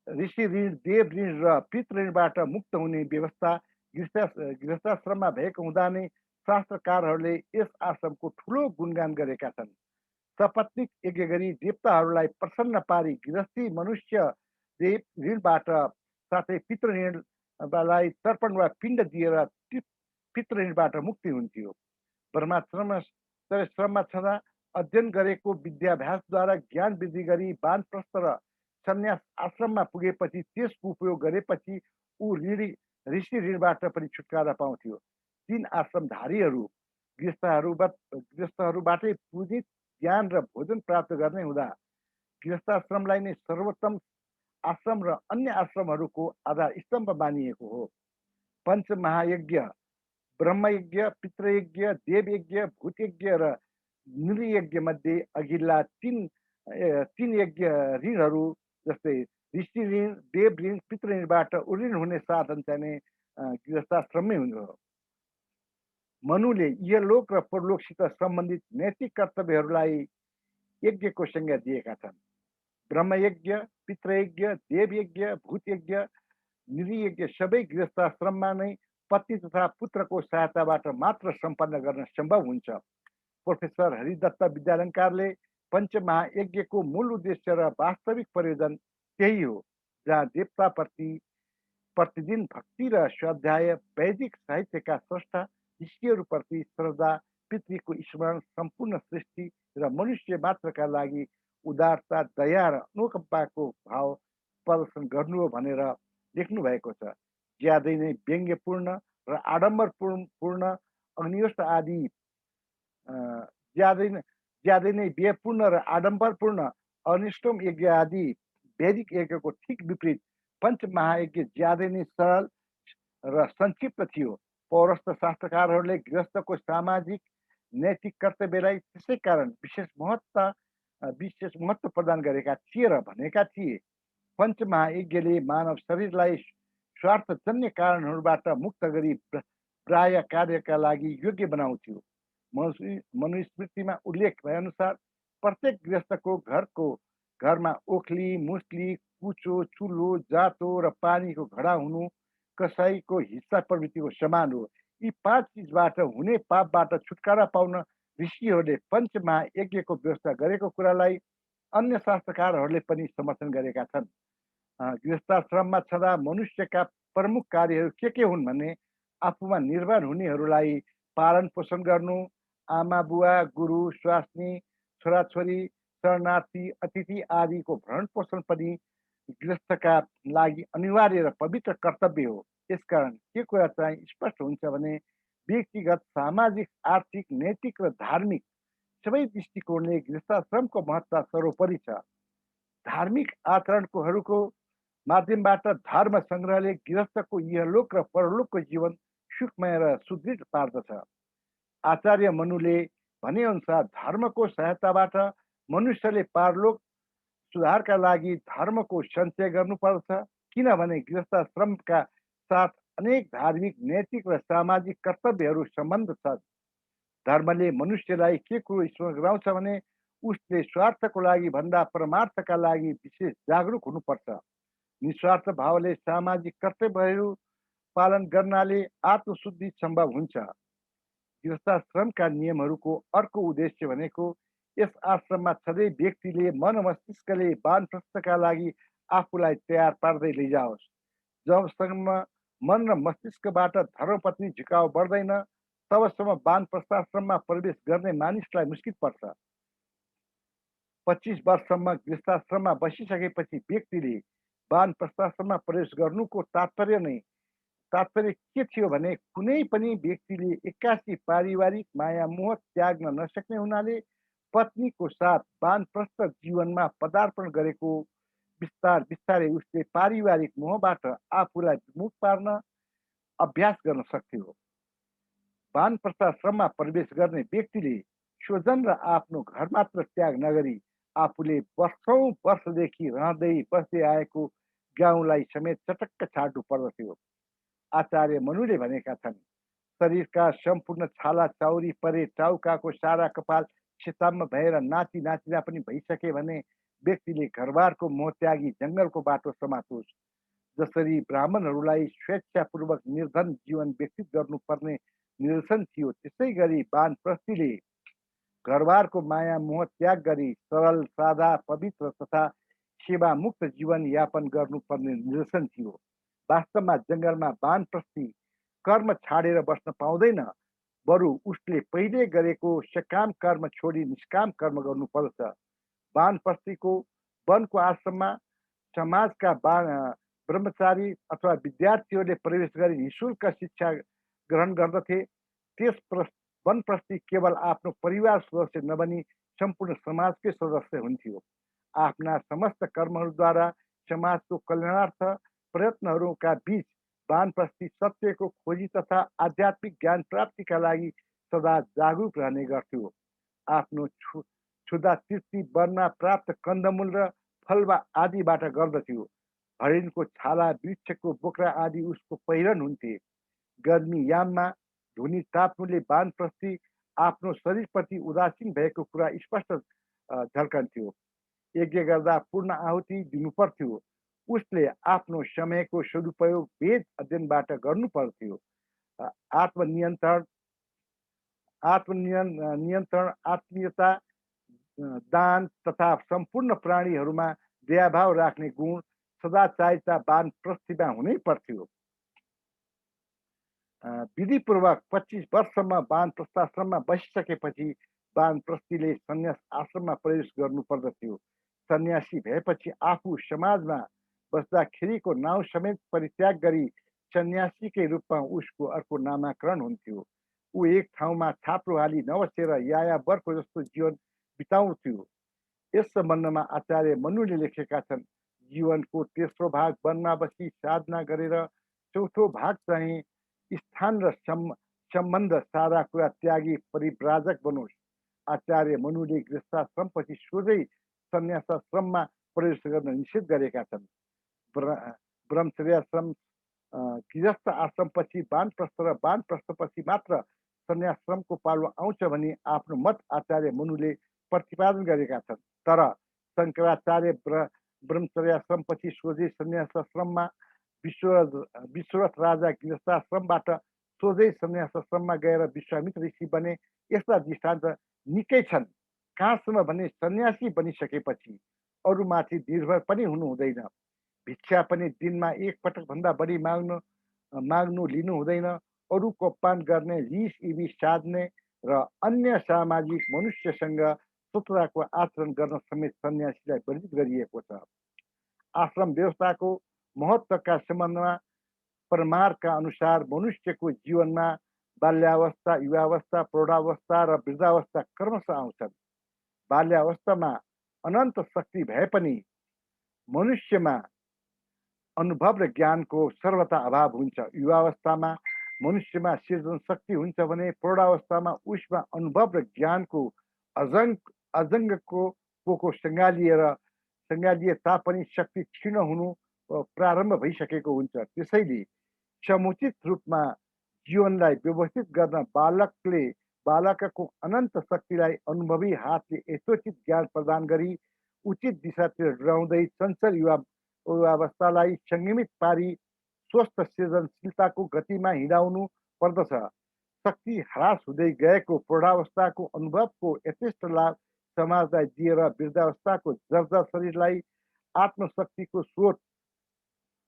ऋण, देव ऋण र पितृ ऋणबाट मुक्त हुने व्यवस्था गृहस्थाश्रममा भएको हुँदा नै शास्त्रकारहरूले यस आश्रमको ठुलो गुणगान गरेका छन्। सपत्नीक यज्ञ गरी देवताहरूलाई प्रसन्न पारी गृहस्थी मनुष्य देव ऋणबाट साथै पितृ ऋणलाई तर्पण वा पिण्ड दिएर पितृ ऋणबाट मुक्ति हुन्थ्यो। ब्रह्माश्रममा छँदा अध्ययन गरेको विद्याभ्यासद्वारा ज्ञान वृद्धि गरी वानप्रस्थ र सन्यास आश्रममा पुगेपछि त्यसको उपयोग गरेपछि ऊ ऋषि ऋणबाट पनि छुटकारा पाउँथ्यो। 3 आश्रमधारीहरू गृहस्थहरूबाटै पूजित ज्ञान र भोजन प्राप्त गर्ने हुँदा गृहस्थाश्रमलाई नै सर्वोत्तम आश्रम र अन्य आश्रमहरूको आधार स्तम्भ मानिएको हो। पञ्चमहायज्ञ ब्रह्मयज्ञ, पितृयज्ञ, देवयज्ञ, भूतयज्ञ र नृयज्ञ मध्ये अघिल्ला तीन यज्ञ ऋणहरू जस्तै ऋषि ऋण, देव ऋण, पितृ ऋणबाट उऋण हुने साधन चाहिँ गृहस्थाश्रममै हुनु हो। मनुले इहलोक र परलोकसित सम्बन्धित नैतिक कर्तव्यहरूलाई यज्ञको संज्ञा दिएका छन्। ब्रह्मयज्ञ, पितृयज्ञ, देवयज्ञ, भूतयज्ञ, नृयज्ञ सबै गृहस्थाश्रममा नै पत्नी तथा पुत्रको सहायताबाट मात्र सम्पन्न गर्न सम्भव हुन्छ। प्रोफेसर हरिदत्त विद्यालङ्कारले पञ्चमहायज्ञको मूल उद्देश्य र वास्तविक प्रयोजन त्यही हो, जहाँ देवताप्रति प्रतिदिन भक्ति र स्वाध्याय, वैदिक साहित्यका स्रष्टा ऋषिहरूप्रति श्रद्धा, पितृको स्मरण, सम्पूर्ण सृष्टि र मनुष्य मात्रका लागि उदारता, दया र अनुकम्पाको भाव प्रदर्शन गर्नु हो भनेर लेख्नु भएको छ। ज्यादै नै व्यङ्ग्यपूर्ण र आडम्बरपूर्ण अग्निहोत्र आदि ज्यादै नै व्ययपूर्ण र आडम्बरपूर्ण अनिष्टोम यज्ञ आदि वैदिक यज्ञको ठिक विपरीत पञ्चमहायज्ञ ज्यादै नै सरल र संक्षिप्त थियो। पौरस्थ शास्त्रकारहरूले गृहस्थको सामाजिक नैतिक कर्तव्यलाई त्यसै कारण विशेष महत्त्व प्रदान गरेका थिए र भनेका थिए। पञ्चमहायज्ञले मानव शरीरलाई स्वार्थजन्य कारणहरूबाट मुक्त गरी प्राय कार्यका लागि योग्य बनाउँथ्यो। मनुस्मृतिमा उल्लेख भए अनुसार प्रत्येक गृहस्थको घरमा ओखली, मुस्ली, कुचो, चुलो, जातो र पानीको घडा हुनु कसैको हिस्सा प्रवृत्तिको समान हो। यी 5 चिजबाट हुने पापबाट छुटकारा पाउन ऋषिहरूले पञ्चमहायज्ञको व्यवस्था गरेको कुरालाई अन्य शास्त्रकारहरूले पनि समर्थन गरेका छन्। गृहस्थाश्रममा छँदा मनुष्यका प्रमुख कार्यहरू के हुन् भने आफूमा निर्भर हुनेहरूलाई पालन पोषण गर्नु, आमा बुवा, गुरु, स्वास्नी, छोराछोरी, शरणार्थी, अतिथि आदिको भरण पोषण पनि गृहस्थका लागि अनिवार्य र पवित्र कर्तव्य हो। यसकारण के कुरा चाहिँ स्पष्ट हुन्छ भने व्यक्तिगत, सामाजिक, आर्थिक, नैतिक र धार्मिक सबै दृष्टिकोणले गृहस्थाश्रमको महत्त्व सर्वोपरि छ। धार्मिक आचरणहरूको माध्यमबाट धर्म सङ्ग्रहले गृहस्थको इहलोक र परलोकको जीवन सुखमय र सुदृढ पार्दछ। आचार्य मनुले भनेअनुसार धर्मको सहायताबाट मनुष्यले परलोक सुधारका लागि धर्मको सञ्चय गर्नुपर्छ, किनभने गृहस्थाश्रमका साथ अनेक धार्मिक, नैतिक र सामाजिक कर्तव्यहरू सम्बन्ध छ। धर्मले मनुष्यलाई के कुरो स्मरण गराउँछ भने उसले स्वार्थको लागि भन्दा परमार्थका लागि विशेष जागरुक हुनुपर्छ। निस्वार्थ भावले सामाजिक कर्तव्यहरू पालन गर्नाले आत्मशुद्धि सम्भव हुन्छ। गृहस्थाश्रमका नियमहरूको अर्को उद्देश्य भनेको यस आश्रममा छँदै व्यक्तिले मन मस्तिष्कले वानप्रस्थका लागि आफूलाई तयार पार्दै लैजाओस्। जबसम्म मन र मस्तिष्कबाट धर्मपट्टि झुकाव बढ्दैन तबसम्म वानप्रस्थाश्रममा प्रवेश गर्ने मानिसलाई मुस्किल पर्छ। 25 वर्षसम्म गृहस्थाश्रममा बसिसकेपछि व्यक्तिले वानप्रस्थाश्रममा प्रवेश गर्नुको तात्पर्य नै तात्पर्य के थियो भने कुनै पनि व्यक्तिले एक्कासी पारिवारिक माया मोह त्याग्न नसक्ने हुनाले पत्नीको साथ वानप्रस्थ जीवनमा पदार्पण गरेको बिस्तार बिस्तारै उसले पारिवारिक मोहबाट आफूलाई मुक्त पार्न अभ्यास गर्न सक्थ्यो। वानप्रस्थाश्रममा प्रवेश गर्ने व्यक्तिले स्वजन र आफ्नो घर मात्र त्याग नगरी आफूले वर्षौं वर्षदेखि रहँदै बस्दै आएको गाउँलाई समेत चटक्क छाड्नु पर्दथ्यो। आचार्य मनुले भनेका छन्, शरीरका सम्पूर्ण छाला चाउरी परे टाउकाको सारा कपाल सेताम्म भएर नाति नातिना पनि भइसके भने व्यक्तिले घरबारको मोह त्यागी जङ्गलको बाटो समातोस्। जसरी ब्राह्मणहरूलाई स्वेच्छापूर्वक निर्धन जीवन व्यतीत गर्नुपर्ने निर्देशन थियो, त्यसै गरी वानप्रस्थीले घरबारको माया मोह त्याग गरी सरल सादा पवित्र तथा सेवामुक्त जीवन यापन गर्नुपर्ने निर्देशन थियो। वास्तवमा जङ्गलमा वानप्रस्थी कर्म छाडेर बस्न पाउँदैन, बरु उसले पहिले गरेको सकाम कर्म छोडी निष्काम कर्म गर्नुपर्छ। वानप्रस्थीको वनको आश्रममा समाजका ब्रह्मचारी अथवा विद्यार्थीहरूले प्रवेश गरी निःशुल्क शिक्षा ग्रहण गर्दथे। त्यस वनप्रस्थी केवल आफ्नो परिवार सदस्य नबनी सम्पूर्ण समाजकै सदस्य हुन्थ्यो। आफ्ना समस्त कर्महरूद्वारा समाजको कल्याणार्थ प्रयत्नहरूका बीच वानप्रस्थी सत्यको खोजी तथा आध्यात्मिक ज्ञान प्राप्तिका लागि सदा जागरुक रहने गर्थ्यो। आफ्नो क्षुधा तृप्ति वनमा प्राप्त कन्दमूल र फल आदिबाट गर्दथ्यो। हरिणको छाला, वृक्षको बोक्रा आदि उसको पहिरन हुन्थे। गर्मी याममा धुनी ताप्नुले वानप्रस्थी आफ्नो शरीरप्रति उदासीन भएको कुरा स्पष्ट झल्कन्थ्यो। यज्ञ गर्दा पूर्ण आहुति दिनु पर्थ्यो। उसले आफ्नो समयको सदुपयोग वेद अध्ययनबाट गर्नु पर्थ्यो। आत्मनियन्त्रण, आत्मीयता, दान तथा सम्पूर्ण प्राणीहरूमा दयाभाव राख्ने गुण सदाचारिता वानप्रस्थीमा हुनै पर्थ्यो। विधिपूर्वक 25 वर्षसम्म वानप्रस्थाश्रममा बसिसकेपछि वानप्रस्थीले सन्यास आश्रममा प्रवेश गर्नु पर्दथ्यो। सन्यासी भएपछि आफू समाजमा बस्दाखेरिको नाउँ समेत परित्याग गरी सन्यासीकै रूपमा उसको अर्को नामाकरण हुन्थ्यो। ऊ एक ठाउँमा छाप्रो हाली नबसेर यायावरको जस्तो जीवन बिताउँथ्यो। यस सम्बन्धमा आचार्य मनुले लेखेका छन्, जीवनको तेस्रो भाग वनमा बसी साधना गरेर चौथो भाग चाहिँ स्थान र सम्बन्ध सारा कुरा त्यागी परिव्राजक बनोस्। आचार्य मनुले गृहस्थाश्रमपछि सोझै सन्यासाश्रममा प्रवेश गर्न निषेध गरेका छन्। ब्रह्मचर्याश्रम, गृहस्थ आश्रमपछि वानप्रस्थ र वानप्रस्थपछि मात्र सन्याश्रमको पालो आउँछ भनी आफ्नो मत आचार्य मनुले प्रतिपादन गरेका छन्। तर शङ्कराचार्य ब्रह्मचर्याश्रमपछि सोझै सन्यासाश्रममा, विश्वरथ राजा गृहस्थाश्रमबाट सोझै सन्यासाश्रममा गएर विश्वामित्र ऋषि बने। यस्ता दृष्टान्त निकै छन्। कहाँसम्म भने सन्यासी बनिसकेपछि अरूमाथि निर्भर पनि हुनु हुँदैन। भिक्षा पनि दिनमा एक पटक भन्दा बढी माग्नु लिनु हुँदैन। अरूको अपमान गर्ने, रिस इबी साध्ने र अन्य सामाजिक मनुष्यसँग शत्रुताको आचरण गर्न समेत सन्यासीलाई वर्जित गरिएको छ। आश्रम व्यवस्थाको महत्त्वका सम्बन्धमा परमार्थका अनुसार मनुष्यको जीवनमा बाल्यावस्था, युवावस्था, प्रौढावस्था र वृद्धावस्था क्रमशः आउँछन्। बाल्यावस्थामा अनन्त शक्ति भए पनि मनुष्यमा अनुभव र ज्ञानको सर्वथा अभाव हुन्छ। युवावस्थामा मनुष्यमा सृजन शक्ति हुन्छ भने प्रौढावस्थामा उसमा अनुभव र ज्ञानको अजङ्गको सङ्गालिए तापनि शक्ति क्षीण हुनु प्रारम्भ भइसकेको हुन्छ। त्यसैले समुचित रूपमा जीवनलाई व्यवस्थित गर्न बालकको अनन्त शक्तिलाई अनुभवी हातले यथोचित ज्ञान प्रदान गरी उचित दिशातिर डराउँदै चञ्चल युवावस्थालाई संयमित पारी स्वस्थ सृजनशीलताको गतिमा हिँडाउनु पर्दछ। शक्ति ह्रास हुँदै गएको प्रौढावस्थाको अनुभवको यथेष्ट लाभ समाजलाई दिएर वृद्धावस्थाको जर्जर शरीरलाई आत्मशक्तिको स्रोत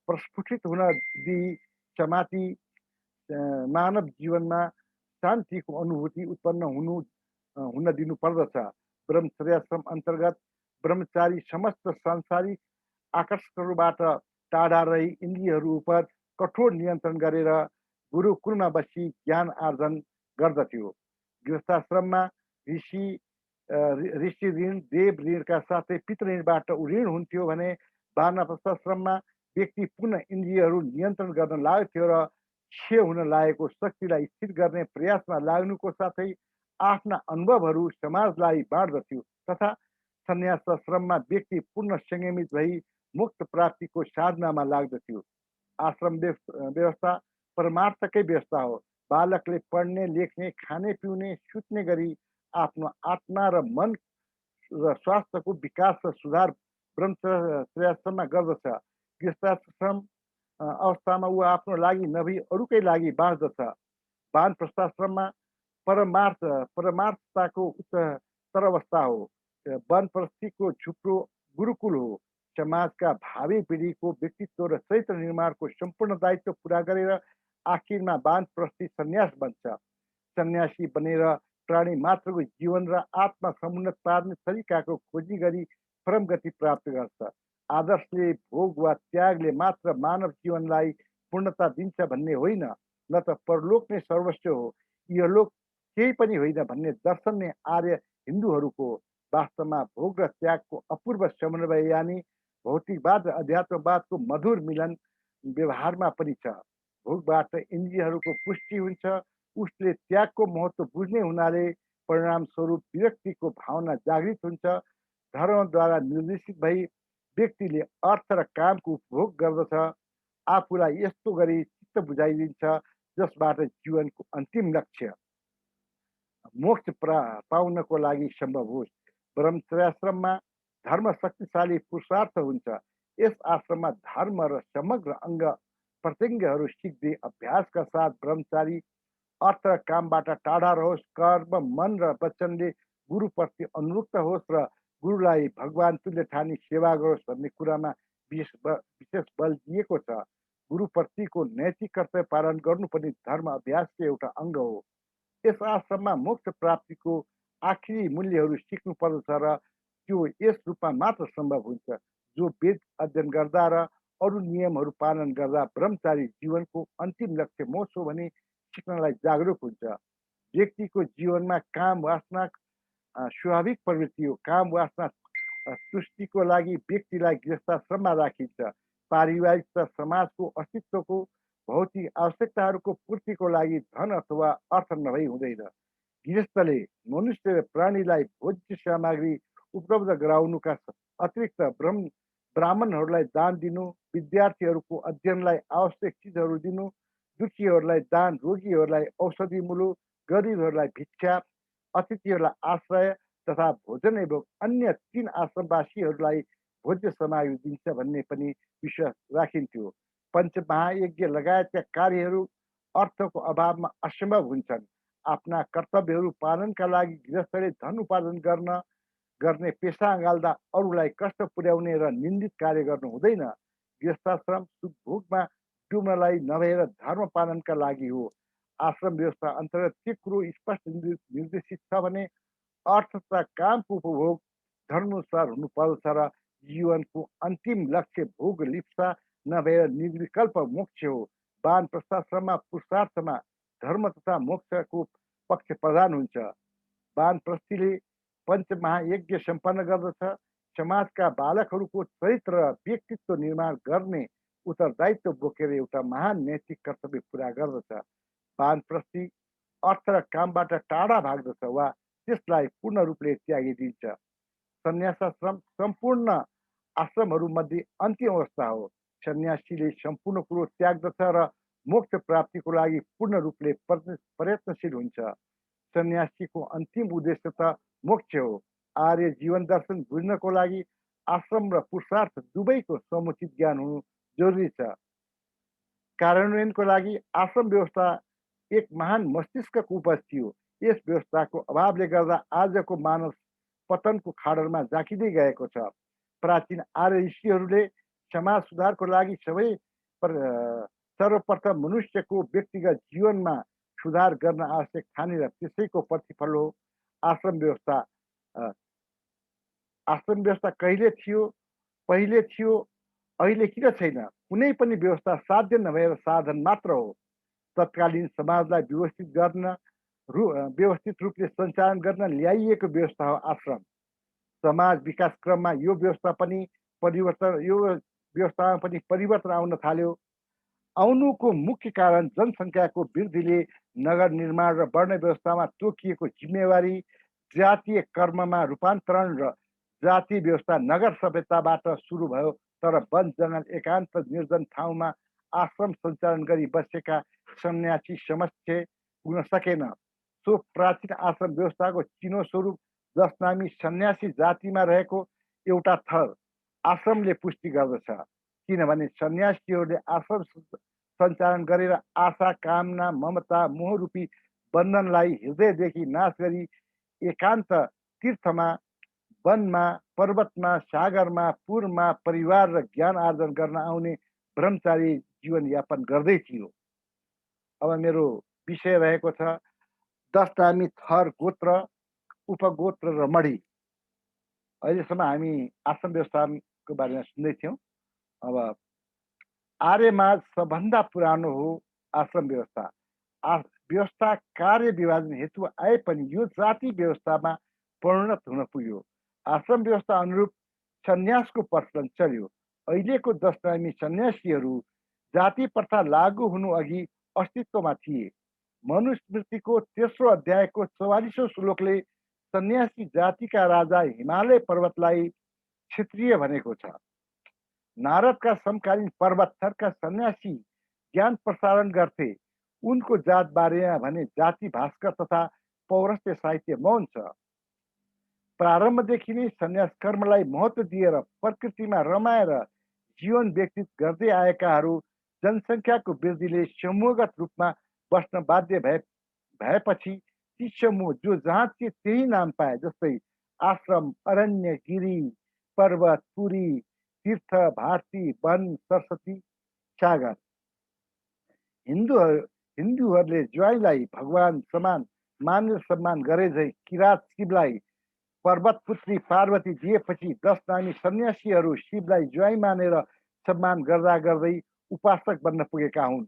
प्रस्फुटित हुन दिई समाति मानव जीवनमा शान्तिको अनुभूति उत्पन्न हुन दिनु पर्दछ। ब्रह्मचर्याश्रम अन्तर्गत ब्रह्मचारी समस्त सांसारिक आकर्षणहरूबाट टाढा रही इन्द्रियहरू उप कठोर नियन्त्रण गरेर गुरुकुलमा बसी ज्ञान आर्जन गर्दथ्यो। गृहस्थाश्रममा ऋषि ऋण, देव ऋणका साथै पितृ ऋणबाट ऋण हुन्थ्यो भने वानप्रस्थाश्रममा व्यक्ति पुनः इन्द्रियहरू नियन्त्रण गर्न लाग्थ्यो र क्षय हुन लागेको शक्तिलाई स्थिर गर्ने प्रयासमा लाग्नुको साथै आफ्ना अनुभवहरू समाजलाई बाँड्दथ्यो। तथा सन्यासाश्रममा व्यक्ति पूर्ण संयमित भई मुक्त प्राप्तिको साधनामा लाग्दथ्यो। आश्रम व्यवस्था परमार्थकै व्यवस्था हो। बालकले पढ्ने, लेख्ने, खाने, पिउने, सुत्ने गरी आफ्नो आत्मा र मन र स्वास्थ्यको विकास र सुधार ब्रह्मचर्याश्रममा गर्दछ। गृहस्थाश्रम अवस्थामा ऊ आफ्नो लागि नभई अरूकै लागि बाँच्दछ। वानप्रस्थाश्रममा परमार्थताको उच्चतर अवस्था हो। वानप्रस्थीको झुप्रो गुरुकुल हो। समाजका भावी पिँढीको व्यक्तित्व र चरित्र निर्माणको सम्पूर्ण दायित्व पुरा गरेर आखिरमा वानप्रस्थी सन्यास बन्छ। सन्यासी बनेर प्राणी मात्रको जीवन र आत्मा समुन्नत पार्ने तरिकाको खोजी गरी परम गति प्राप्त गर्छ। आदर्शले भोग वा त्यागले मात्र मानव जीवनलाई पूर्णता दिन्छ भन्ने होइन, न त परलोक नै सर्वस्व हो, इहलोक केही पनि होइन भन्ने दर्शन नै आर्य हिन्दूहरूको हो। वास्तवमा भोग र त्यागको अपूर्व समन्वय यानि भौतिकवाद र अध्यात्मवादको मधुर मिलन व्यवहारमा पनि छ। भोगबाट इन्द्रियहरूको पुष्टि हुन्छ। उसले त्यागको महत्त्व बुझ्ने हुनाले परिणामस्वरूप विरक्तिको भावना जागृत हुन्छ। धर्मद्वारा निर्देशित भई व्यक्तिले अर्थ र कामको उपभोग गर्दछ। आफूलाई यस्तो गरी चित्त बुझाइदिन्छ जसबाट जीवनको अन्तिम लक्ष्य मोक्ष पाउनको लागि सम्भव होस्। ब्रह्मचर्याश्रममा धर्म शक्तिशाली पुरुषार्थ हुन्छ। यस आश्रममा धर्म र समग्र अङ्ग प्रत्यङ्गहरू सिक्दै अभ्यासका साथ ब्रह्मचारी अर्थ र कामबाट टाढा रहोस्। कर्म, मन र वचनले गुरुप्रति अनुरुक्त होस् र गुरुलाई भगवान तुल्य ठानी सेवा गरोस् भन्ने कुरामा विशेष बल दिएको छ। गुरुप्रतिको नैतिक कर्तव्य पालन गर्नु पनि धर्म अभ्यासको एउटा अङ्ग हो। यस आश्रममा मोक्ष प्राप्तिको आखिरी मूल्यहरू सिक्नु पर्दछ र त्यो यस रूपमा मात्र सम्भव हुन्छ। जो वेद अध्ययन गर्दा र अरू नियमहरू पालन गर्दा ब्रह्मचारी जीवनको अन्तिम लक्ष्य मोक्ष हो भने सिक्नलाई जागरुक हुन्छ। व्यक्तिको जीवनमा काम वासना स्वाभाविक प्रवृत्ति हो। काम वासना तुष्टिको लागि व्यक्तिलाई गृहस्थाश्रममा राखिन्छ। पारिवारिक र समाजको अस्तित्वको भौतिक आवश्यकताहरूको पूर्तिको लागि धन अथवा अर्थ नभई हुँदैन। गृहस्थले मनुष्य प्राणीलाई भोज्य सामग्री उपलब्ध गराउनुका अतिरिक्त ब्राह्मणहरूलाई दान दिनु, विद्यार्थीहरूको अध्ययनलाई आवश्यक चिजहरू दिनु, दुखीहरूलाई दान, रोगीहरूलाई औषधि मुलो, गरिबहरूलाई भिक्षा, अतिथिहरूलाई आश्रय तथा भोजन एवं अन्य 3 आश्रमवासीहरूलाई भोज्य सामग्री दिन्छ भन्ने पनि विश्वास राखिन्थ्यो। पञ्चमहायज्ञ लगायतका कार्यहरू अर्थको अभावमा असम्भव हुन्छन्। आफ्ना कर्तव्यहरू पालनका लागि गृहस्थले धन उपार्जन गर्ने पेसा अँगाल्दा अरूलाई कष्ट पुर्याउने र निन्दित कार्य गर्नु हुँदैन। गृहस्थाश्रम सुखभोगमा डुब्नलाई नभएर धर्म पालनका लागि हो। आश्रम व्यवस्था अन्तर्गत के कुरो स्पष्ट निर्देशित छ भने अर्थ तथा कामको उपभोग धर्मानुसार हुनुपर्दछ र जीवनको अन्तिम लक्ष्य भोग लिप्सा नभएर निर्विकल्प मोक्ष हो। वानप्रस्थाश्रममा पुरुषार्थमा धर्म तथा मोक्षको पक्ष प्रधान हुन्छ। वानप्रस्थीले पञ्चमहायज्ञ सम्पन्न गर्दछ। समाजका बालकहरूको चरित्र र व्यक्तित्व निर्माण गर्ने उत्तरदायित्व बोकेर एउटा महान नैतिक कर्तव्य पुरा गर्दछ। वानप्रस्थी अर्थ र कामबाट टाढा भाग्दछ वा त्यसलाई पूर्ण रूपले त्यागिदिन्छ। सन्यासाश्रम सम्पूर्ण आश्रमहरूमध्ये अन्तिम अवस्था हो। सन्यासीले सम्पूर्ण कुरो त्याग्दछ र मोक्ष प्राप्तिको लागि पूर्ण रूपले प्रयत्नशील हुन्छ। सन्यासीको अन्तिम उद्देश्य त मोक्ष हो। आर्य जीवन दर्शन बुझ्नको लागि आश्रम र पुरुषार्थ दुवैको समुचित ज्ञान हुनु जरुरी छ। कार्यान्वयनको लागि आश्रम व्यवस्था एक महान मस्तिष्कको उपज थियो। यस व्यवस्थाको अभावले गर्दा आजको मानव पतनको खाडलमा जाकिँदै गएको छ। प्राचीन आर्य ऋषिहरूले समाज सुधारको लागि सर्वप्रथम मनुष्यको व्यक्तिगत जीवनमा सुधार गर्न आवश्यक ठानेर त्यसैको प्रतिफल हो आश्रम व्यवस्था। आश्रम व्यवस्था कहिले थियो, पहिले थियो, अहिले किन छैन? कुनै पनि व्यवस्था साध्य नभएर साधन मात्र हो। तत्कालीन समाजलाई व्यवस्थित रूपले सञ्चालन गर्न ल्याइएको व्यवस्था हो आश्रम। समाज विकास क्रममा यो व्यवस्थामा पनि परिवर्तन आउन थाल्यो। आउनुको मुख्य कारण जनसङ्ख्याको वृद्धिले नगर निर्माण र वर्ण व्यवस्थामा तोकिएको जिम्मेवारी जातीय कर्ममा रूपान्तरण र जातीय व्यवस्था नगर सभ्यताबाट सुरु भयो। तर वन जङ्गल एकान्त निर्जन ठाउँमा आश्रम सञ्चालन गरी बसेका सन्यासी समक्ष पुग्न सकेन। सो प्राचीन आश्रम व्यवस्थाको चिनो स्वरूप 10 नामी सन्यासी जातिमा रहेको एउटा थर आश्रमले पुष्टि गर्दछ। किनभने सन्यासीहरूले आश्रम सञ्चालन गरेर आशा, कामना, ममता, मोहरूपी बन्धनलाई हृदयदेखि नाश गरी एकान्त तीर्थमा, वनमा, पर्वतमा, सागरमा, पुरमा परिवार र ज्ञान आर्जन गर्न आउने ब्रह्मचारी जीवनयापन गर्दै थियो। अब मेरो विषय रहेको छ 10 नामी थर, गोत्र, उपगोत्र र मडी। अहिलेसम्म हामी आश्रम व्यवस्थाको बारेमा सुन्दै थियौँ। अब आर्यमाझ सबभन्दा पुरानो हो आश्रम व्यवस्था। व्यवस्था कार्य विभाजन हेतु आए पनि यो जाति व्यवस्थामा परिणत हुन पुग्यो। आश्रम व्यवस्था अनुरूप सन्यासको प्रचलन चल्यो। अहिलेको 10 नामी सन्यासीहरू जाति प्रथा लागू हुनु अघि अस्तित्वमा थिए। मनुस्मृतिको तेस्रो अध्यायको 44औं श्लोकले सन्यासी जातिका राजा हिमालय पर्वतलाई क्षेत्रीय भनेको छ। नारदका समकालीन पर्वतथरका सन्यासी ज्ञान प्रसारण गर्थे। उनको जात बारेमा भने जाति भास्कर तथा पौरस्त्य साहित्य मौन छ। प्रारम्भदेखि नै सन्यास कर्मलाई महत्त्व दिएर प्रकृतिमा रमाएर जीवन व्यतीत गर्दै आएकाहरू जनसङ्ख्याको वृद्धिले समूहगत रूपमा बस्न बाध्य भएपछि ती समूह जो जहाँ थिए त्यही नाम पाए। जस्तै आश्रम, अरण्य, गिरी, पर्वत, पुरी, तीर्थ, भारती, वन, सरस्वती, सागर। हिन्दूहरूले ज्वाइँलाई भगवान समान मानेर सम्मान गरे झै किरात शिवलाई पर्वत पुत्री पार्वती दिएपछि 10 नामी सन्यासीहरू शिवलाई ज्वाइँ मानेर सम्मान गर्दा गर्दै उपासक बन्न पुगेका हुन्।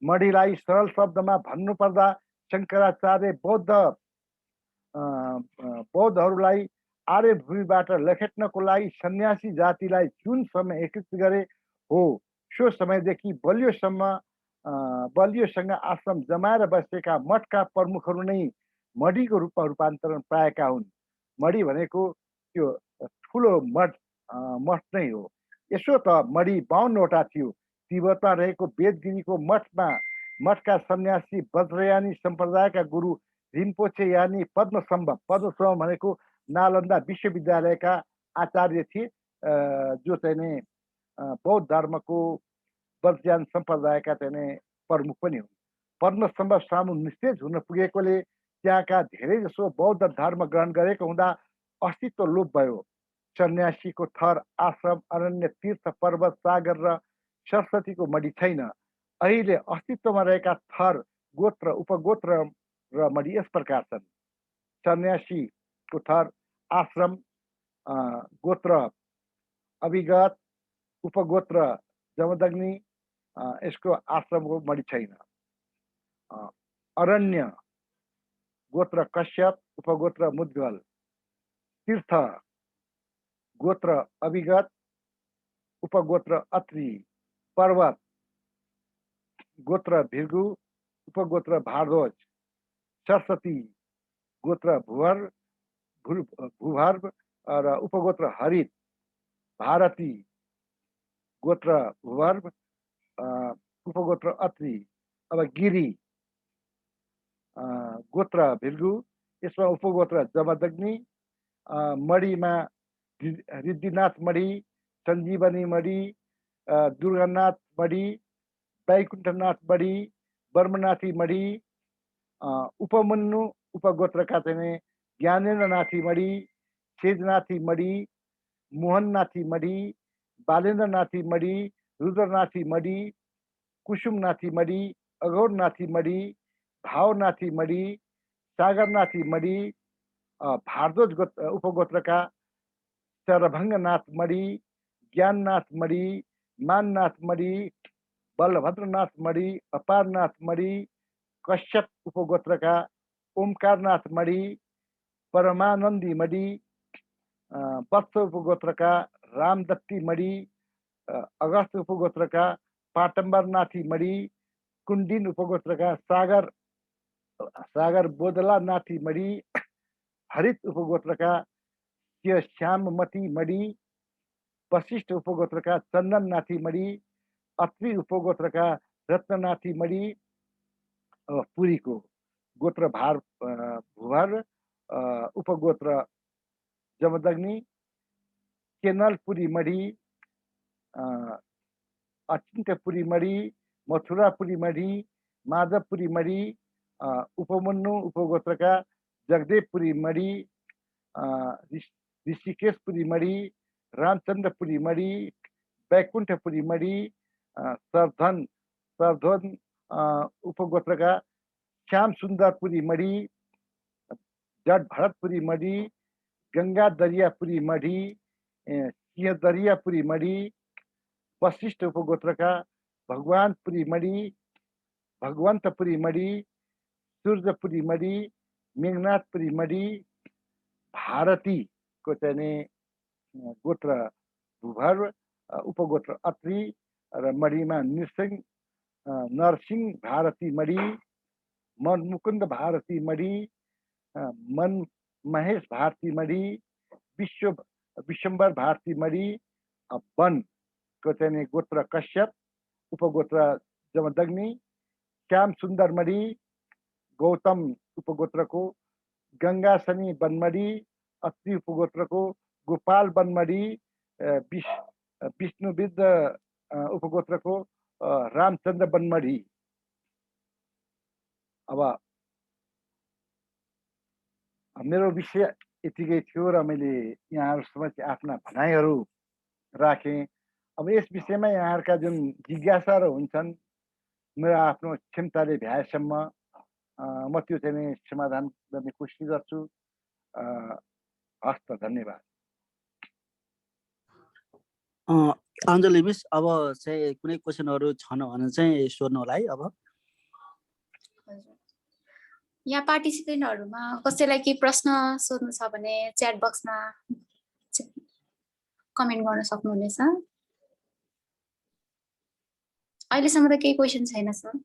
मडीलाई सरल शब्दमा भन्नुपर्दा शङ्कराचार्य बौद्धहरूलाई आर्यभूमिबाट लखेट्नको लागि सन्यासी जातिलाई जुन समय एकीकृत गरे हो सो समयदेखि बलियोसँग आश्रम जमाएर बसेका मठका प्रमुखहरू नै मडीको रूपमा रूपान्तरण पाएका हुन्। मडी भनेको त्यो ठुलो मठ नै हो। यसो त मडी 52वटा थियो। तिब्बतमा रहेको वेदगिरीको मठका सन्यासी वज्रयानी सम्प्रदायका गुरु रिम्पोछे यानी पद्मसम्भव भनेको नालन्दा विश्वविद्यालयका आचार्य थिए, जो चाहिँ बौद्ध धर्मको वज्रयान सम्प्रदायका चाहिँ प्रमुख पनि हुन्। पद्मसम्भव सामु निस्तेज हुन पुगेकोले त्यहाँका धेरै जसो बौद्ध धर्म ग्रहण गरेको हुँदा अस्तित्व लोप भयो। सन्यासीको थर, आश्रम, अरण्य, तीर्थ, पर्वत, सागर र सरस्वतीको मडी छैन। अहिले अस्तित्वमा रहेका थर, गोत्र, उपगोत्र र मडी यस प्रकार छन्। सन्यासीको थर, आश्रम, गोत्र अभिगत, उपगोत्र जमदग्नि, यसको आश्रमको मडी छैन। अरण्य गोत्र कश्यप, उपगोत्र मुद्गल। तीर्थ गोत्र अभिगत, उपगोत्र अत्रि। पर्वत गोत्र भृगु, उपगोत्र भारद्वाज। सरस्वती गोत्र भूभर्व र उपगोत्र हरित। भारती गोत्र भूभर्व, उपगोत्र अत्रि। अब गिरी गोत्र भृगु, यसमा उपगोत्र जमदग्नि। मडीमा रिद्धिनाथ मडी, सञ्जीवनी मडी, दुर्गानाथ मडी, वैकुण्ठनाथ मडी, ब्रह्मनाथी मडी। उपमन्यु उपगोत्रका चाहिँ ज्ञानेन्द्रनाथी मडी, सेजनाथी मडी, मोहननाथी मडी, बालेन्द्रनाथी मडी, रुद्रनाथी मडी, कुसुमनाथी मडी, अघोरनाथी मडी, भावनाथी मडी, सागरनाथी मडी। भारद्वाज उपगोत्रका चरभङ्गनाथ मडी, ज्ञाननाथ मडी, माननाथ मणि, बलभद्रनाथ मणि, अपारनाथ मणि, कश्यप उपगोत्रका ओमकारनाथ मणि, परमानन्दी मणि, वत्स उपगोत्रका रामदत्ती मणि, अगस्त उपगोत्रका पाटम्बरनाथी मणि, कुण्डिन उपगोत्रका सागर बोदलानाथी मणि, हरित उपगोत्रका श्याममती मणि, वशिष्ठ उपगोत्रका चन्दननाथी मणि, अत्रि उपगोत्रका रत्ननाथी मणि, पुरीको गोत्र भूभर उपगोत्र जमदग्नि, केनलपुरी मणि, अचिन्त्यपुरी मणि, मथुरापुरी मणि, माधवपुरी मणि, उपमन्यु उपगोत्रका जगदेवपुरी मणि, ऋषिकेशपुरी मणि, रामचन्द्रपुरी मणि, वैकुण्ठपुरी मणि, सरधन उपगोत्रका श्याम सुन्दरपुरी मणि, जड भरतपुरी मणि, गंगा दरियापुरी मणि, सिंहदरियापुरी मणि, वशिष्ठ उपगोत्रका भगवानपुरी मणि, भगवन्तपुरी मणि, सूर्यपुरी मणि, मेघनाथपुरी मणि, भारतीको चाहिँ गोत्र भूभर उपगोत्र अत्रि र मणिमा नरसिंह भारती मणि, मनमुकुन्द भारती मणि, मन महेश भारती मणि, विश्वम्बर भारती मणि, वनको चाहिँ गोत्र कश्यप उपगोत्र जमदग्नि, श्याम सुन्दर मणि, गौतम उपगोत्रको गंगा शनि बनमणि, अत्रि उपगोत्रको गोपाल बनमणि, विष्णुविद उपगोत्रको रामचन्द्र बनमणि। अब मेरो विषय यतिकै थियो र मैले यहाँहरू समक्ष आफ्ना भनाइहरू राखेँ। अब यस विषयमा यहाँहरूका जुन जिज्ञासाहरू हुन्छन्, मेरो आफ्नो क्षमताले भ्याएसम्म म त्यो चाहिँ समाधान गर्ने कोसिस गर्छु। हस्त, धन्यवाद। अञ्जली मिस, अब चाहिँ कुनै क्वेसनहरू छन् भने चाहिँ सोध्नु होला है। अब यहाँ पार्टिसिपेन्टहरुमा कसैलाई केही प्रश्न सोध्नु छ भने च्याट बक्समा कमेन्ट गर्न सक्नुहुनेछ। अहिलेसम्म त केही क्वेसन छैन सर।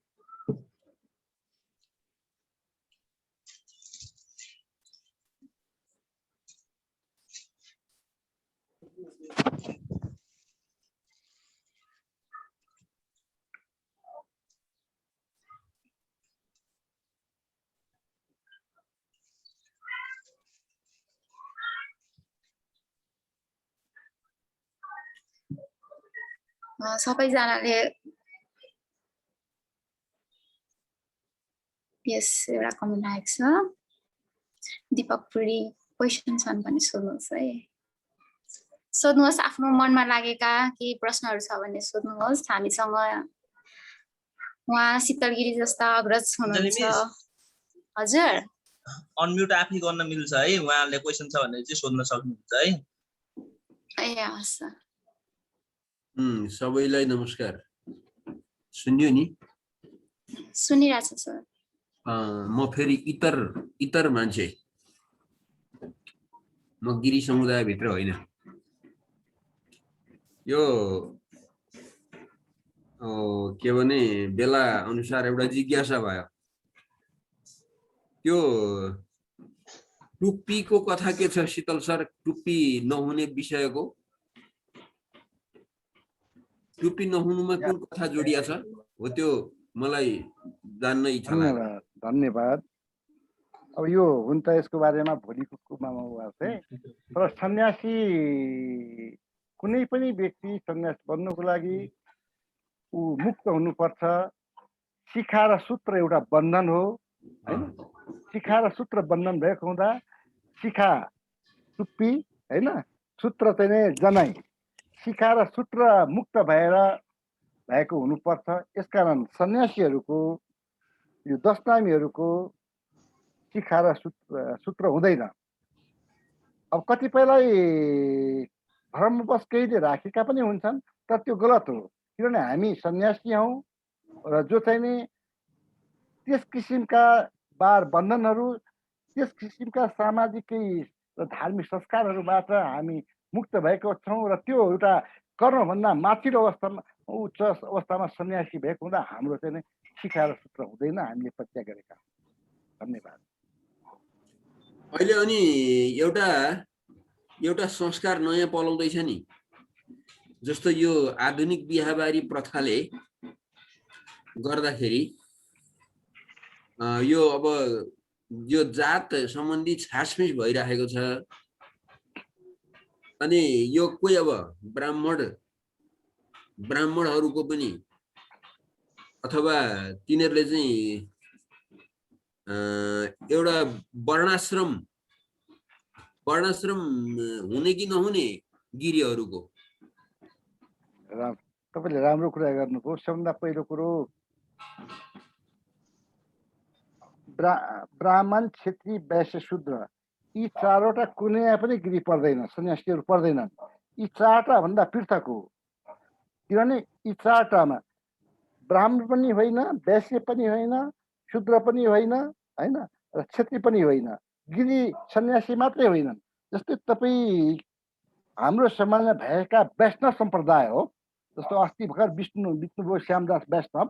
सबैजनाले यस एउटा कमेन्ट आएको छ। दीपक पुरी क्वेसन छन् भने सोध्नुहोस् है। सोध्नुहोस्, आफ्नो मनमा लागेका केही प्रश्नहरू छ भने सोध्नुहोस्। हामीसँग उहाँ शीतलगिरी जस्ता अग्रज हुनुहुन्छ। हजुर, अनम्युट आफै गर्न मिल्छ है। उहाँले क्वेसन छ भने चाहिँ सोध्न सक्नुहुन्छ है। ए हस् सर। सबैलाई नमस्कार। सुन्यो नि? सुनिरहेछ सर। म फेरि इतर मान्छे, म गिरी समुदायभित्र होइन। यो के भने बेला अनुसार एउटा जिज्ञासा भयो। त्यो टुप्पीको कथा के छ शीतल सर? टुप्पी नहुने विषयको, टुप्पी नहुनुमा कुन कथा जोडिया छ हो त्यो मलाई जान्न इच्छा लाग्यो। धन्यवाद। अब यो हुन त यसको बारेमा भोलिको कुरामा उहाँ तर सन्यासी कुनै पनि व्यक्ति सन्यासी बन्नुको लागि ऊ मुक्त हुनुपर्छ। शिखा र सूत्र एउटा बन्धन हो हैन? शिखा र सूत्र बन्धन भएको हुँदा शिखा टुप्पी हैन, सूत्र चाहिँ जनाई, शिखा र सूत्र मुक्त भएको हुनुपर्छ। यसकारण सन्यासीहरूको यो दशनामीहरूको शिखा र सूत्र हुँदैन। अब कतिपयलाई भ्रमवश केहीले राखेका पनि हुन्छन्, तर त्यो गलत हो। किनभने हामी सन्यासी हौँ र जो चाहिँ नि त्यस किसिमका बार बन्धनहरू, त्यस किसिमका सामाजिक र धार्मिक संस्कारहरूबाट हामी मुक्त भएका छौँ र त्यो एउटा कर्मभन्दा माथिल्लो अवस्थामा उच्च अवस्थामा सन्यासी भएको हुँदा हाम्रो चाहिँ नि शिक्षा र सूत्र हुँदैन, हामीले प्रत्याग गरेका। धन्यवाद। अहिले अनि एउटा संस्कार नयाँ पलाउँदैछ नि, जस्तो यो आधुनिक बिहाबारी प्रथाले गर्दाखेरि यो अब यो जात सम्बन्धी छासमिस भइरहेको छ। अनि यो कोही अब ब्राह्मणहरूको पनि अथवा तिनीहरूले चाहिँ एउटा वर्णाश्रम हुने कि नहुने गिरीहरूको। तपाईँले राम्रो कुरा गर्नुभयो। सबभन्दा पहिलो कुरो ब्राह्मण, क्षेत्री, वैश्य, शूद्र यी चारवटा कुनै पनि गिरी पर्दैन, सन्यासीहरू पर्दैनन्। यी चारवटा भन्दा पृथक हो। किनभने यी चारवटामा ब्राह्मण पनि होइन, वैश्य पनि होइन, शूद्र पनि होइन, होइन, र क्षेत्री पनि होइन। गिरी सन्यासी मात्रै होइनन्। जस्तै तपाईँ हाम्रो समाजमा भएका वैष्णव सम्प्रदाय हो, जस्तो अस्ति भर्खर बित्नुभयो श्यामदास वैष्णव,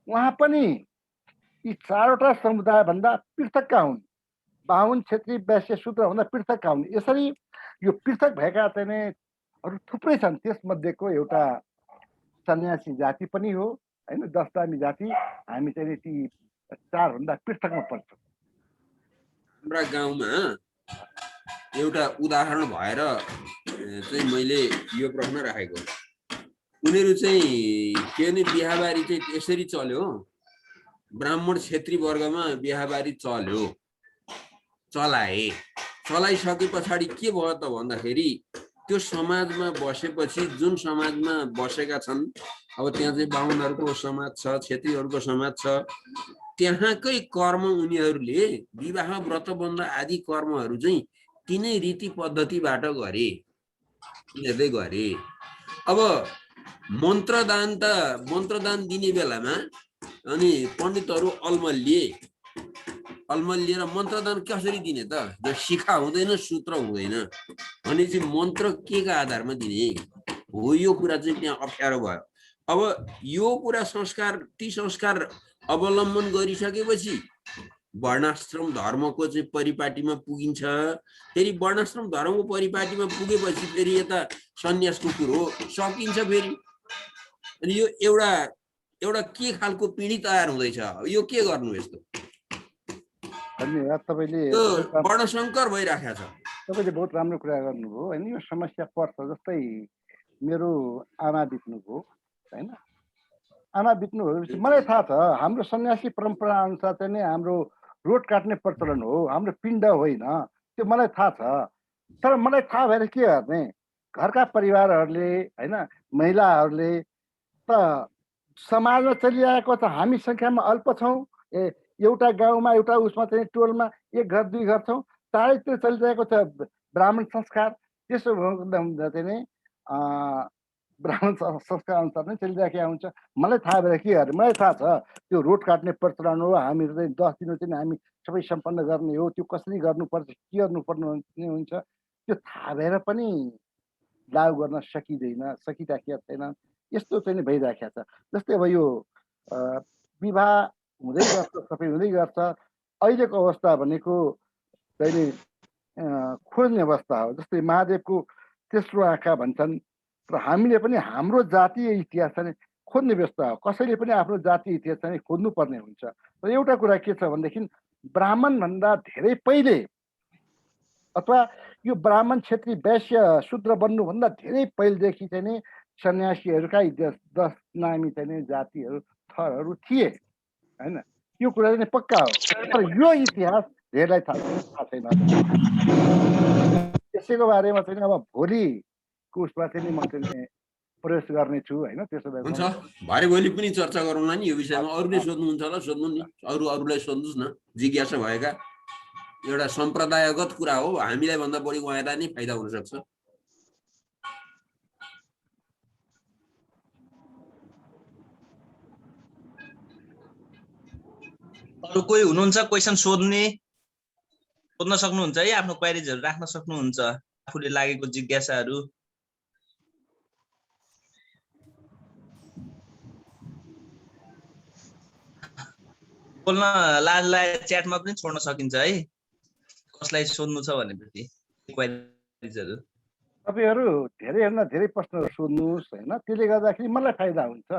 उहाँ पनि यी चारवटा समुदायभन्दा पृथकका हुन्। बाहुन, क्षेत्री, वैश्य, शूद्र भन्दा पृथकका हुन्। यसरी यो पृथक भएका चाहिँ अरू थुप्रै छन्। त्यसमध्येको एउटा सन्यासी जाति पनि हो, होइन, दशनामी जाति। हामी चाहिँ ती चारभन्दा पृथकमा पर्छौँ। हाम्रा गाउँमा एउटा उदाहरण भएर चाहिँ मैले यो प्रश्न राखेको। उनीहरू चाहिँ के भने बिहाबारी चाहिँ यसरी चल्यो, ब्राह्मण क्षेत्री वर्गमा बिहाबारी चलाइसके पछाडि के भयो त भन्दाखेरि त्यो समाजमा बसेपछि जुन समाजमा बसेका छन्, अब त्यहाँ चाहिँ बाहुनहरूको समाज छ, क्षेत्रीहरूको समाज छ, त्यहाँकै कर्म उनीहरूले विवाह, व्रतबन्ध आदि कर्महरू चाहिँ तिनै रीति पद्धतिबाट यिनीहरूले गरे। अब मन्त्रदान दिने बेलामा अनि पण्डितहरू अल्मलिएर मन्त्रदान कसरी दिने त? जो शिखा हुँदैन, सूत्र हुँदैन भनेपछि मन्त्र के का आधारमा दिने हो? यो कुरा चाहिँ त्यहाँ अप्ठ्यारो भयो। अब यो कुरा ती संस्कार अवलम्बन गरिसकेपछि वर्णाश्रम धर्मको चाहिँ परिपाटीमा पुगिन्छ। फेरि वर्णाश्रम धर्मको परिपाटीमा पुगेपछि फेरि यता सन्यासको कुरो सकिन्छ फेरि। अनि यो एउटा के खालको पिँढी तयार हुँदैछ? यो के गर्नु यस्तो? धन्यवाद। तपाईँले वर्णशङ्कर भइराखेको छ। तपाईँले बहुत राम्रो कुरा गर्नुभयो, होइन। यो समस्या पर्छ। जस्तै मेरो आमा बित्नुभयो, होइन। आमा बित्नु भएपछि मलाई थाहा छ हाम्रो सन्यासी परम्परा अनुसार चाहिँ नि हाम्रो रोट काट्ने प्रचलन हो, हाम्रो पिण्ड होइन। त्यो मलाई थाहा छ। तर मलाई थाहा भएर के गर्ने? घरका परिवारहरूले, होइन, महिलाहरूले त समाजमा चलिआएको छ। हामी सङ्ख्यामा अल्प छौँ। एउटा गाउँमा, एउटा उसमा चाहिँ टोलमा एक घर दुई घर छौँ। चारैतिर चलिरहेको छ ब्राह्मण संस्कार। त्यसो हुँदा चाहिँ नि ब्राह्मण संस्कार अनुसार नै चलिरहेको हुन्छ। मलाई थाहा भएर के गर्ने? मलाई थाहा छ त्यो रोट काट्ने प्रचलन हो। हामीहरू चाहिँ 10 दिन चाहिँ हामी सबै सम्पन्न गर्ने हो। त्यो कसरी गर्नुपर्छ, के गर्नुपर्ने हुन्छ, त्यो थाहा भएर पनि लागु गर्न सकिराखेका छैन। यस्तो चाहिँ भइराखेको छ। जस्तै अब यो विवाह हुँदै गर्छ, सबै हुँदै गर्छ। अहिलेको अवस्था भनेको चाहिँ खोज्ने अवस्था हो। जस्तै महादेवको तेस्रो आँखा भन्छन्। र हामीले पनि हाम्रो जातीय इतिहास चाहिँ खोज्ने व्यवस्था हो। कसैले पनि आफ्नो जातीय इतिहास चाहिँ खोज्नुपर्ने हुन्छ। र एउटा कुरा के छ भनेदेखि ब्राह्मणभन्दा धेरै पहिले अथवा यो ब्राह्मण, क्षेत्री, वैश्य, शूद्र बन्नुभन्दा धेरै पहिलेदेखि चाहिँ नि सन्यासीहरूका 10 नामी चाहिँ जातिहरू, थरहरू थिए, होइन। यो कुरा चाहिँ पक्का हो। तर यो इतिहास धेरैलाई थाहा छैन। त्यसैको बारेमा चाहिँ अब भोलिको उसमा चाहिँ म चाहिँ प्रवेश गर्नेछु, होइन। त्यसो भए हुन्छ, भरे भोलि पनि चर्चा गरौँला नि यो विषयमा। अरूले सोध्नुहुन्छ होला, सोध्नु नि, अरूलाई सोध्नुहोस् न, जिज्ञासा भएका। एउटा सम्प्रदायगत कुरा हो, हामीलाई भन्दा बढी उहाँलाई नै फाइदा हुन सक्छ। अरु कोही हुनुहुन्छ क्वेशन सोध्न सक्नुहुन्छ है, आफ्नो क्वेरीजहरु राख्न सक्नुहुन्छ, आफूले लागेको जिज्ञासाहरु। बोल्न लाज लागे च्याटमा पनि छोड्न सकिन्छ है, कसलाई सोध्नु छ भनेपछि क्वेरीजहरु। तपाईहरु धेरैभन्दा धेरै प्रश्नहरु सोध्नुहोस् हैन, त्यसले गर्दाखेरि मलाई फाइदा हुन्छ।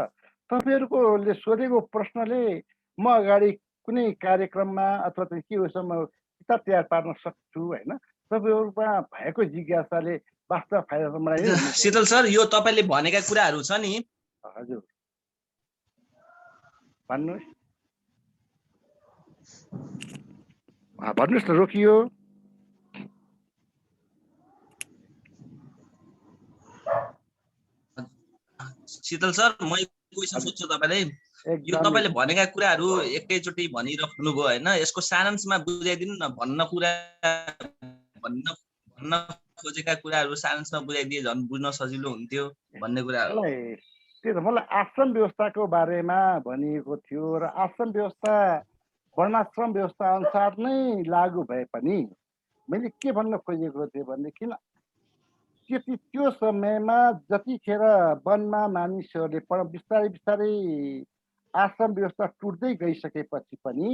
तपाईहरुकोले सोधेको प्रश्नले म अगाडि कुनै कार्यक्रममा अथवा के उसमा किताब तयार पार्न सक्छु हैन। तपाईहरुमा भएको जिज्ञासाले वास्तव फाइदा त मलाई नै हुन्छ। शीतल सर, यो तपाईले भनेका कुराहरु छ नि। हजुर भन्नुस्। भन्नुस् न, रोकियो। शीतल सर, म क्वेशन सोध्छु तपाईलाई। यो तपाईले भनेका कुराहरु एकैचोटी भनिराख्नु भयो हैन, यसको सारांशमा बुझाइदिनु न। भन्न खोजेका कुराहरु सारांशमा बुझाइदिए झन् बुझ्न सजिलो हुन्थ्यो भन्ने कुराहरु। त्यही त मलाई आश्रम व्यवस्थाको बारेमा भनिएको थियो र आश्रम व्यवस्था वर्णाश्रम व्यवस्था अनुसार नै लागू भए पनि मैले के भन्न खोजेको थिएँ भनेदेखि त्यो समयमा जतिखेर वनमा मानिसहरूले बिस्तारै बिस्तारै आश्रम व्यवस्था टुट्दै गइसकेपछि पनि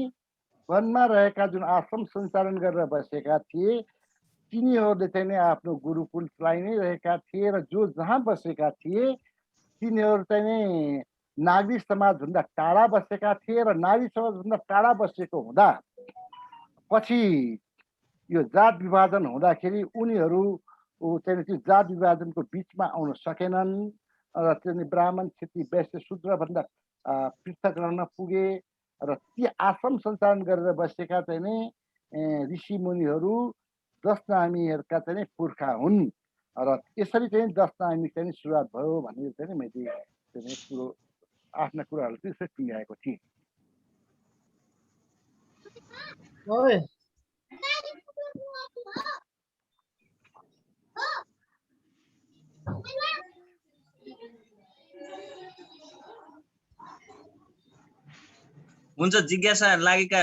वनमा रहेका जुन आश्रम सञ्चालन गरेर बसेका थिए तिनीहरूले चाहिँ नै आफ्नो गुरुकुल चलाइ नै रहेका थिए र जो जहाँ बसेका थिए तिनीहरू चाहिँ नै नागरिक समाजभन्दा टाढा बसेका थिए र नागरिक समाजभन्दा टाढा बसेको हुँदा पछि यो जात विभाजन हुँदाखेरि उनीहरू चाहिँ त्यो जात विभाजनको बिचमा आउन सकेनन् र चाहिँ ब्राह्मण क्षत्रिय वैश्य शूद्रभन्दा पृथक रहन पुगे र ती आश्रम सञ्चालन गरेर बसेका चाहिँ नै ऋषि मुनिहरू दशनामीहरूका चाहिँ पुर्खा हुन् र यसरी चाहिँ दशनामी चाहिँ सुरुवात भयो भनेर चाहिँ मैले कुरो आफ्ना कुराहरू चाहिँ यसरी टुङ्ग्याएको थिएँ। हुन्छ, जिज्ञासा लागेका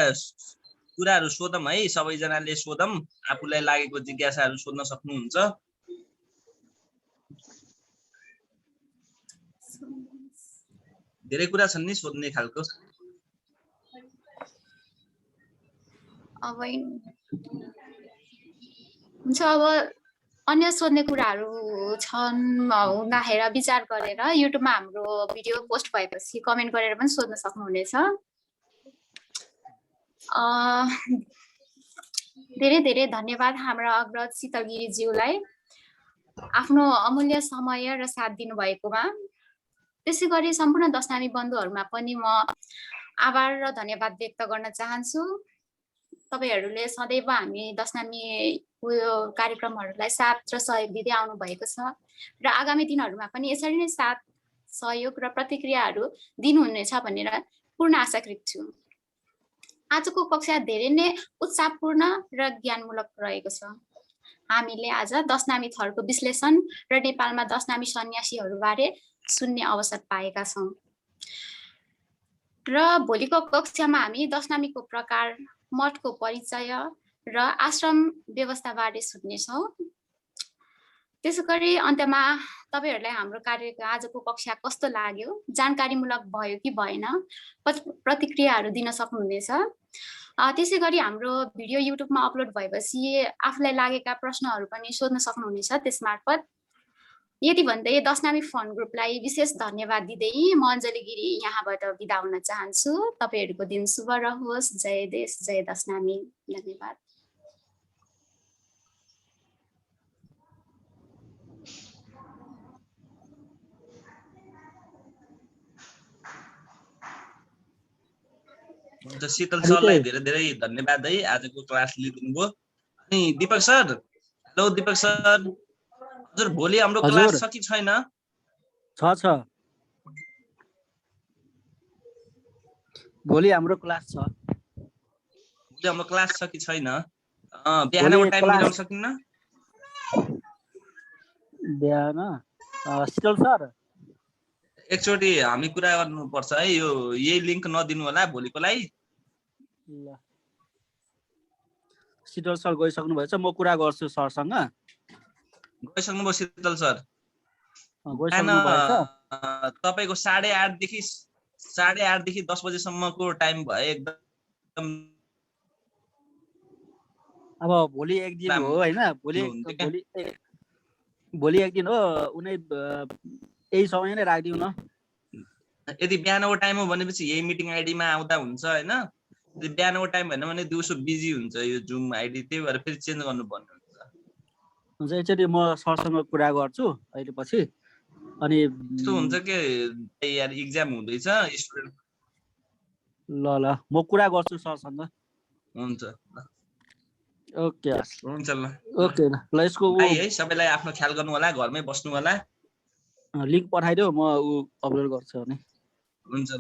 कुराहरु सोधौं है, सबैजनाले सोधौं। आफूलाई लागेको जिज्ञासाहरु सोध्न सक्नुहुन्छ। धेरै कुरा छन् नि सोध्ने खालको। अब हुन्छ, अब अन्य सोध्ने कुराहरु छन् हुँदाखेरि विचार गरेर युट्युबमा हाम्रो भिडियो पोस्ट भएपछि कमेन्ट गरेर पनि सोध्न सक्नुहुनेछ। धेरै धेरै धन्यवाद हाम्रो अग्रज शीतल गिरीज्यूलाई आफ्नो अमूल्य समय र साथ दिनुभएकोमा। त्यसै गरी सम्पूर्ण दशनामी बन्धुहरूमा पनि म आभार र धन्यवाद व्यक्त गर्न चाहन्छु। तपाईहरुले सदैव हामी दशनामी कार्यक्रमहरूलाई साथ र सहयोग दिँदै आउनु भएको छ र आगामी दिनहरूमा पनि यसरी नै साथ सहयोग र प्रतिक्रियाहरू दिनुहुनेछ भनेर पूर्ण आशाकृत छु। आजको कक्षा धेरै नै उत्साहपूर्ण र ज्ञानमूलक रहेको छ। हामीले आज दशनामी थरको विश्लेषण र नेपालमा दशनामी सन्यासीहरूबारे सुन्ने अवसर पाएका छौं र भोलिको कक्षामा हामी दशनामीको प्रकार, मठको परिचय र आश्रम व्यवस्थाबारे सुन्नेछौं। त्यसैगरी अन्त्यमा तपाईहरुलाई हाम्रो आजको कक्षा कस्तो लाग्यो, जानकारीमूलक भयो कि भएन, प्रतिक्रियाहरू दिन सक्नुहुनेछ। त्यसैगरी हाम्रो भिडियो युट्युबमा अपलोड भएपछि आफूलाई लागेका प्रश्नहरू पनि सोध्न सक्नुहुनेछ त्यसमार्फत। यति भन्दै दशनामी फन ग्रुपलाई विशेष धन्यवाद दिँदै म अञ्जली गिरी यहाँबाट बिदा हुन चाहन्छु। तपाईहरुको दिन शुभ रहोस्। जय देश, जय दशनामी। धन्यवाद। शीतल सरलाई धेरै धेरै धन्यवाद है आजको क्लास लिदिनु भयो। अनि Deepak sir, hello Deepak sir, हजुर भोलि हाम्रो क्लास छ कि छैन? छ। भोलि हाम्रो क्लास छ। भोलि हाम्रो क्लास छ कि छैन? बिहानको टाइम मिलाउन सकिन्न? बिहान शीतल सर एकचोटि हामी कुरा गर्नुपर्छ है, यो यही लिंक नदिनु होला भोलिको लागि। ल शीतल सर गइसक्नु भएछ म कुरा गर्छु सरसँग गइसक्नुभयो शीतल सर बिहान गइसक्नु भएछ तपाईँको 8:30 देखि 10 बजेसम्मको टाइम भयो एकदम अब भोलि एक दिन हो हैन भोलि हुन्थ्यो क्या? भोलि एक दिन हो उनी यही समय नै राखिदिउँ न यदि बिहानको टाइम हो भनेपछि यही मिटिङ आइडीमा आउँदा हुन्छ हैन यदि बिहानको टाइम भएन भने दिउँसो बिजी हुन्छ यो जुम आइडी त्यही भएर फेरि चेन्ज गर्नुपर्ने हुन्छ हुन्छ एकचोटि म सरसँग कुरा गर्छु अहिले पछि अनि यस्तो हुन्छ के यार एक्जाम हुँदैछ स्टुडेन्ट ल ल म कुरा गर्छु सरसँग हुन्छ ओके हुन्छ ल ओके ल यसको भाइ है सबैलाई आफ्नो ख्याल गर्नु होला घरमै बस्नु होला लिंक पठाइदेऊ म अपलोड गर्छु अनि हुन्छ